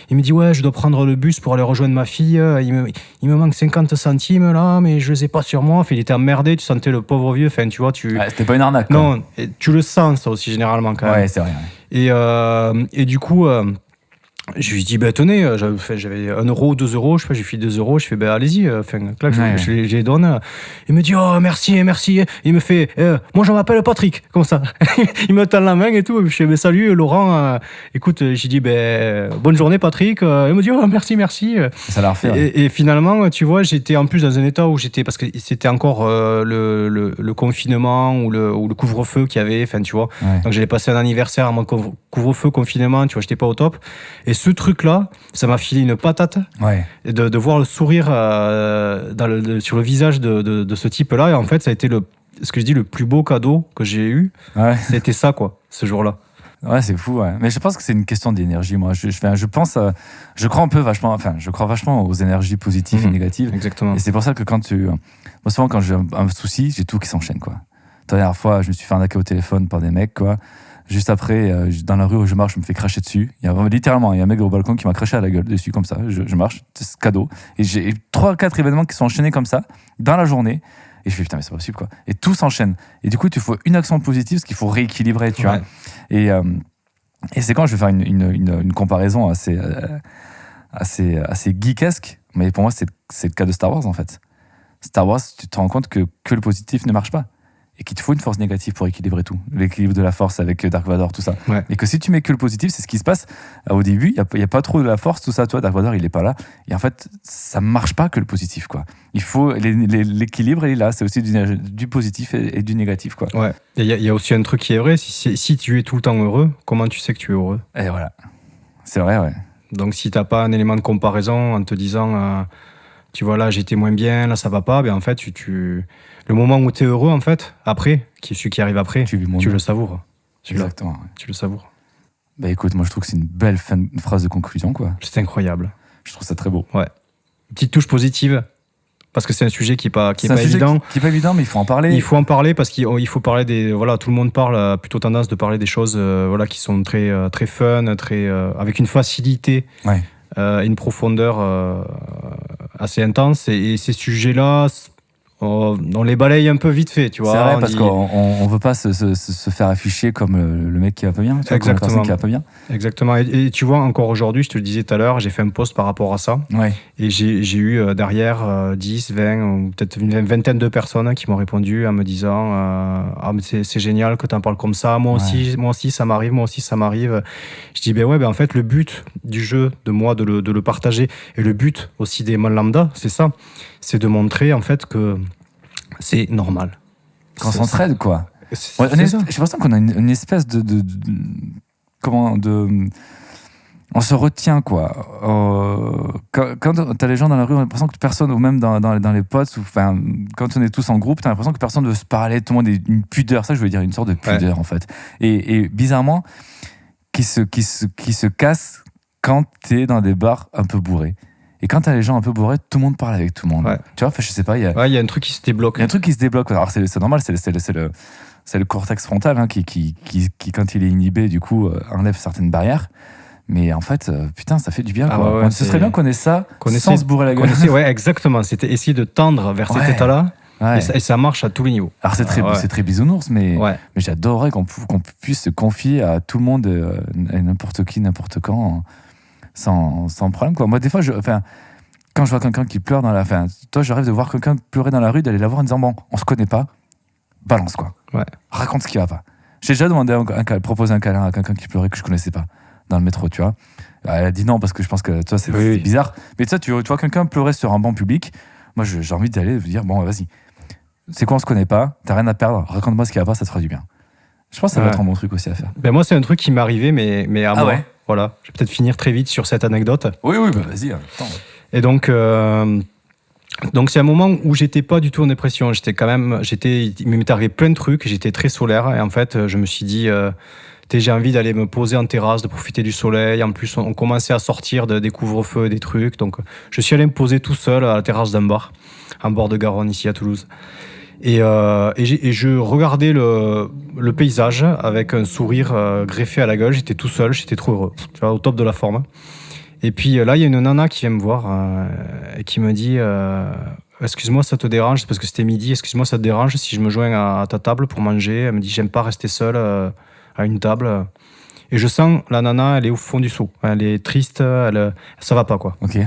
Il me dit je dois prendre le bus pour aller rejoindre ma fille. Il me manque 50 centimes là, mais je les ai pas sur moi. Il était emmerdé. Tu sentais le pauvre vieux. Enfin, tu vois, c'était pas une arnaque. Non, et tu le sens ça aussi généralement quand même. Ouais, c'est vrai. Et du coup. Je lui dis, tenez, j'avais 1 euro, 2 euros, je sais pas, j'ai fait 2 euros, je fais, allez-y, je les donne. Il me dit, merci. Il me fait, moi je m'appelle Patrick, comme ça. Il me tend la main et tout. Je fais, salut Laurent, écoute, j'ai dit, bonne journée Patrick. Il me dit, merci. Ça l'a refait. Et finalement, tu vois, j'étais en plus dans un état où parce que c'était encore le confinement ou le couvre-feu qu'il y avait, enfin, tu vois. Ouais. Donc j'allais passer un anniversaire en mode couvre-feu, confinement, tu vois, j'étais pas au top. Et ce truc-là, ça m'a filé une patate. Et de voir le sourire sur le visage de ce type-là. Et en fait, ça a été ce que je dis, le plus beau cadeau que j'ai eu. C'était ça, quoi, ce jour-là. Ouais, c'est fou, ouais. Mais je pense que c'est une question d'énergie, moi. Je crois vachement aux énergies positives et négatives. Exactement. Et c'est pour ça que moi, souvent, quand j'ai un souci, j'ai tout qui s'enchaîne, quoi. La dernière fois, je me suis fait arnaquer au téléphone par des mecs, quoi. Juste après, dans la rue où je marche, je me fais cracher dessus. Il y a un mec au balcon qui m'a craché à la gueule dessus, comme ça. Je marche, c'est cadeau. Et j'ai 3-4 événements qui sont enchaînés comme ça, dans la journée. Et je fais, putain, mais c'est pas possible, quoi. Et tout s'enchaîne. Et du coup, il faut une action positive, parce qu'il faut rééquilibrer, tu vois. Et c'est quand je vais faire une comparaison assez geekesque, mais pour moi, c'est le cas de Star Wars, en fait. Star Wars, tu te rends compte que le positif ne marche pas. Et qu'il te faut une force négative pour équilibrer tout. L'équilibre de la force avec Dark Vador, tout ça. Et que si tu mets que le positif, c'est ce qui se passe. Au début, il n'y a pas trop de la force, tout ça. Toi, Dark Vador, il n'est pas là. Et en fait, ça ne marche pas que le positif, quoi. Il faut... L'équilibre, il est là. C'est aussi du positif et du négatif, quoi. Ouais. Il y a aussi un truc qui est vrai. Si tu es tout le temps heureux, comment tu sais que tu es heureux ? Et voilà. C'est vrai, ouais. Donc, si tu n'as pas un élément de comparaison en te disant... tu vois, là, j'étais moins bien, là, ça va pas. En fait, le moment où tu es heureux, en fait, après, celui qui arrive après, tu le savoures. Exactement. Tu le savoures. Bah écoute, moi je trouve que c'est une belle une phrase de conclusion, quoi. C'est incroyable. Je trouve ça très beau. Ouais. Petite touche positive, parce que c'est un sujet qui est pas évident. Qui est pas évident, mais il faut en parler. Il faut en parler parce qu'il faut parler des. Voilà, tout le monde parle, a plutôt tendance de parler des choses voilà, qui sont très, très fun, très, avec une facilité Ouais. et une profondeur assez intense. Et ces sujets-là, on les balaye un peu vite fait, tu vois. C'est vrai, on parce dit- qu'on veut pas se faire afficher comme le mec qui va pas bien, tu vois, comme la personne qui va pas bien. Exactement. Et tu vois, encore aujourd'hui, je te le disais tout à l'heure, j'ai fait un post par rapport à ça. Ouais. Et j'ai eu derrière 10, 20, ou peut-être une vingtaine de personnes qui m'ont répondu en me disant ah, mais c'est génial que tu en parles comme ça. Moi aussi, ça m'arrive. Moi aussi, ça m'arrive. Je dis, en fait, le but du jeu, de moi, de le partager, et le but aussi des Man Lambda, c'est ça. C'est de montrer, en fait, que c'est normal. Qu'on s'entraide, quoi. C'est J'ai ça. l'impression qu'on a une espèce on se retient, quoi. Quand t'as les gens dans la rue, on a l'impression que personne, ou même dans les potes, enfin, quand on est tous en groupe, t'as l'impression que personne ne veut se parler, tout le monde est une pudeur, ça je veux dire, une sorte de pudeur, en fait. Et bizarrement, qui se casse quand t'es dans des bars un peu bourrés. Et quand t'as les gens un peu bourrés, tout le monde parle avec tout le monde. Ouais. Tu vois, je sais pas, il y a Il y a un truc qui se débloque. un truc qui se débloque. Alors c'est normal, c'est le cortex frontal hein, qui, quand il est inhibé, du coup, enlève certaines barrières. Mais en fait, putain, ça fait du bien. Quoi. Ouais, ce serait bien qu'on ait ça Connaissez- sans se bourrer la gueule. Ouais, exactement. C'était essayer de tendre vers cet Ouais. état-là. Ouais. Et ça marche à tous les niveaux. Alors c'est très bisounours, mais j'adorerais qu'on puisse se confier à tout le monde, à n'importe qui, n'importe quand, sans problème. Quoi. Moi, des fois, quand je vois quelqu'un qui pleure dans la... toi, je rêve de voir quelqu'un pleurer dans la rue, d'aller la voir en disant, bon, on se connaît pas, balance, quoi. Ouais. Raconte ce qui va pas. J'ai déjà demandé proposer un câlin à quelqu'un qui pleurait que je connaissais pas, dans le métro, tu vois. Elle a dit non, parce que je pense que, toi, c'est bizarre. Mais tu vois quelqu'un pleurer sur un banc public, moi, j'ai envie d'aller dire, bon, vas-y. C'est quoi, on se connaît pas, t'as rien à perdre, raconte-moi ce qui va pas, ça te fera du bien. Je pense que ça va être un bon truc aussi à faire. Moi, c'est un truc qui m'est arrivé, mais à moi. Ouais. Voilà. Je vais peut-être finir très vite sur cette anecdote. Oui, vas-y. Attends. Et donc c'est un moment où j'étais pas du tout en dépression. Il m'est arrivé plein de trucs, j'étais très solaire. Et en fait, je me suis dit, j'ai envie d'aller me poser en terrasse, de profiter du soleil. En plus, on commençait à sortir des couvre-feux et des trucs. Donc, je suis allé me poser tout seul à la terrasse d'un bar, en bord de Garonne, ici à Toulouse. Et je regardais le paysage avec un sourire greffé à la gueule. J'étais tout seul, j'étais trop heureux, tu vois, au top de la forme. Et puis là, il y a une nana qui vient me voir et qui me dit excuse-moi, ça te dérange, c'est parce que c'était midi, excuse-moi, ça te dérange si je me joins à ta table pour manger. Elle me dit, j'aime pas rester seule à une table. Et je sens, la nana, elle est au fond du seau. Elle est triste, ça va pas, quoi. Ok.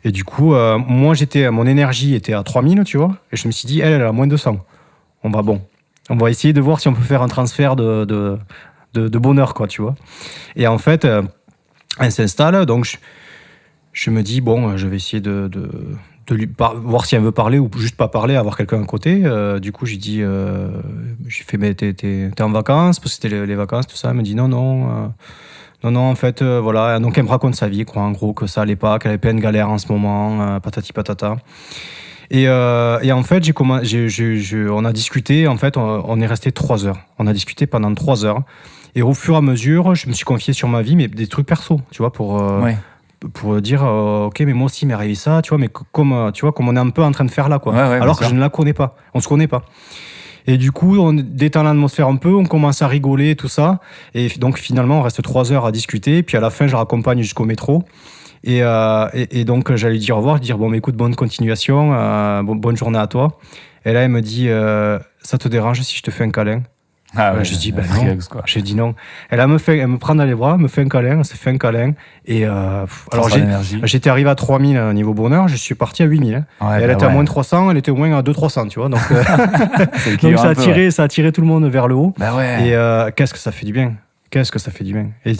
Et du coup, moi, mon énergie était à 3000, tu vois. Et je me suis dit, elle a moins de 100. On va essayer de voir si on peut faire un transfert de bonheur, quoi, tu vois. Et en fait, elle s'installe, donc je me dis, bon, je vais essayer de voir si elle veut parler ou juste pas parler, avoir quelqu'un à côté. Du coup, j'ai dit, j'ai fait, mais t'es en vacances, parce que c'était les vacances, tout ça. Elle me dit, non, en fait, voilà. Donc, elle me raconte sa vie, quoi, en gros, que ça allait pas, qu'elle avait plein de galères en ce moment, patati patata. Et en fait, on a discuté, en fait, on est resté 3 heures. On a discuté pendant 3 heures. Et au fur et à mesure, je me suis confié sur ma vie, mais des trucs perso, tu vois, pour dire, ok, mais moi aussi, m'est arrivé ça, tu vois, mais comme on est un peu en train de faire là, quoi. Alors que je ne la connais pas, on se connaît pas. Et du coup, on détend l'atmosphère un peu, on commence à rigoler, tout ça. Et donc, finalement, on reste 3 heures à discuter. Puis à la fin, je la raccompagne jusqu'au métro. Et donc, j'allais lui dire au revoir, lui dire, bon, mais écoute, bonne continuation, bonne journée à toi. Et là, elle me dit, ça te dérange si je te fais un câlin? Je dis non. J'ai dit non. Elle me prend dans les bras, me fait un câlin, elle se fait un câlin. Et alors j'étais arrivé à 3000 niveau bonheur, je suis parti à 8000. Et elle était à moins de 300, elle était au moins à 200-300, tu vois. Donc, donc ça a tiré tout le monde vers le haut. Et qu'est-ce que ça fait du bien. Qu'est-ce que ça fait du bien. Et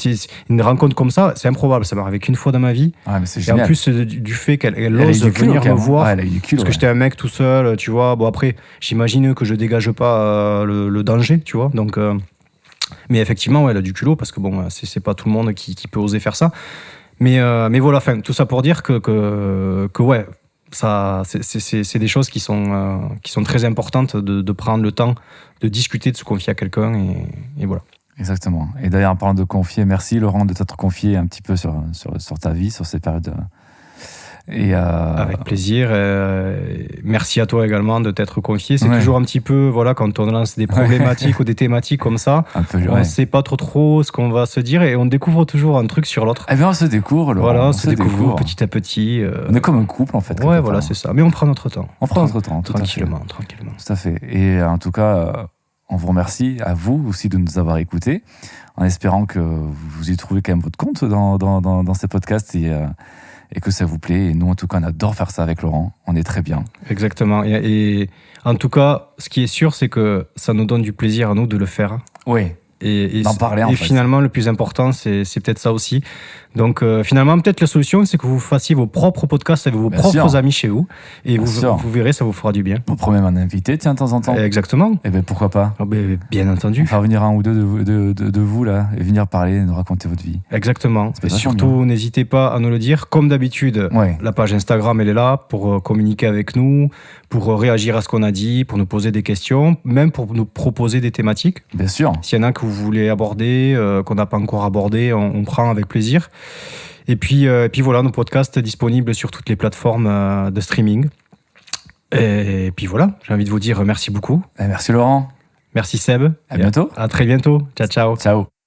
une rencontre comme ça, c'est improbable. Ça m'est arrivé qu'une fois dans ma vie. Mais c'est et en plus, du fait qu'elle ose venir me voir. Elle a eu du culot, parce que j'étais un mec tout seul, tu vois. Bon, après, j'imagine que je dégage pas le danger, tu vois. Donc, mais effectivement, elle a du culot, parce que bon, c'est pas tout le monde qui peut oser faire ça. Mais voilà, tout ça pour dire que ouais, ça, c'est des choses qui sont très importantes de prendre le temps de discuter, de se confier à quelqu'un. Et voilà. Exactement. Et d'ailleurs, en parlant de confier, merci Laurent de t'être confié un petit peu sur ta vie, sur ces périodes. Et Avec plaisir. Merci à toi également de t'être confié. C'est Ouais. toujours un petit peu, voilà, quand on lance des problématiques ou des thématiques comme ça, un peu, on ne sait pas trop ce qu'on va se dire et on découvre toujours un truc sur l'autre. Eh bien, on se découvre, Laurent. Voilà, on se découvre petit à petit. On est comme un couple, en fait. Ouais, voilà, c'est ça. Mais on prend notre temps. On prend notre temps, tout à fait. Tranquillement. Tout à fait. Et en tout cas, on vous remercie à vous aussi de nous avoir écoutés, en espérant que vous y trouvez quand même votre compte dans ces podcasts et que ça vous plaît. Et nous, en tout cas, on adore faire ça avec Laurent. On est très bien. Exactement. Et en tout cas, ce qui est sûr, c'est que ça nous donne du plaisir à nous de le faire. Oui. Et D'en parler, en fait. finalement, le plus important, c'est peut-être ça aussi. Donc, finalement, peut-être la solution, c'est que vous fassiez vos propres podcasts avec vos propres amis chez vous. Et vous verrez, ça vous fera du bien. On pourrait même un invité, tiens, de temps en temps. Exactement. Eh bien, pourquoi pas. Bien entendu. Faire venir un ou deux de vous, là, et venir parler, nous raconter votre vie. Exactement. Et vachement surtout, n'hésitez pas à nous le dire. Comme d'habitude, Ouais. la page Instagram, elle est là pour communiquer avec nous, pour réagir à ce qu'on a dit, pour nous poser des questions, même pour nous proposer des thématiques. Bien sûr. S'il y en a que vous voulez aborder, qu'on n'a pas encore abordé, on prend avec plaisir. Et puis voilà, nos podcasts disponibles sur toutes les plateformes de streaming. Et puis voilà, j'ai envie de vous dire merci beaucoup. Merci Laurent. Merci Seb. À bientôt. À très bientôt. Ciao, ciao. Ciao.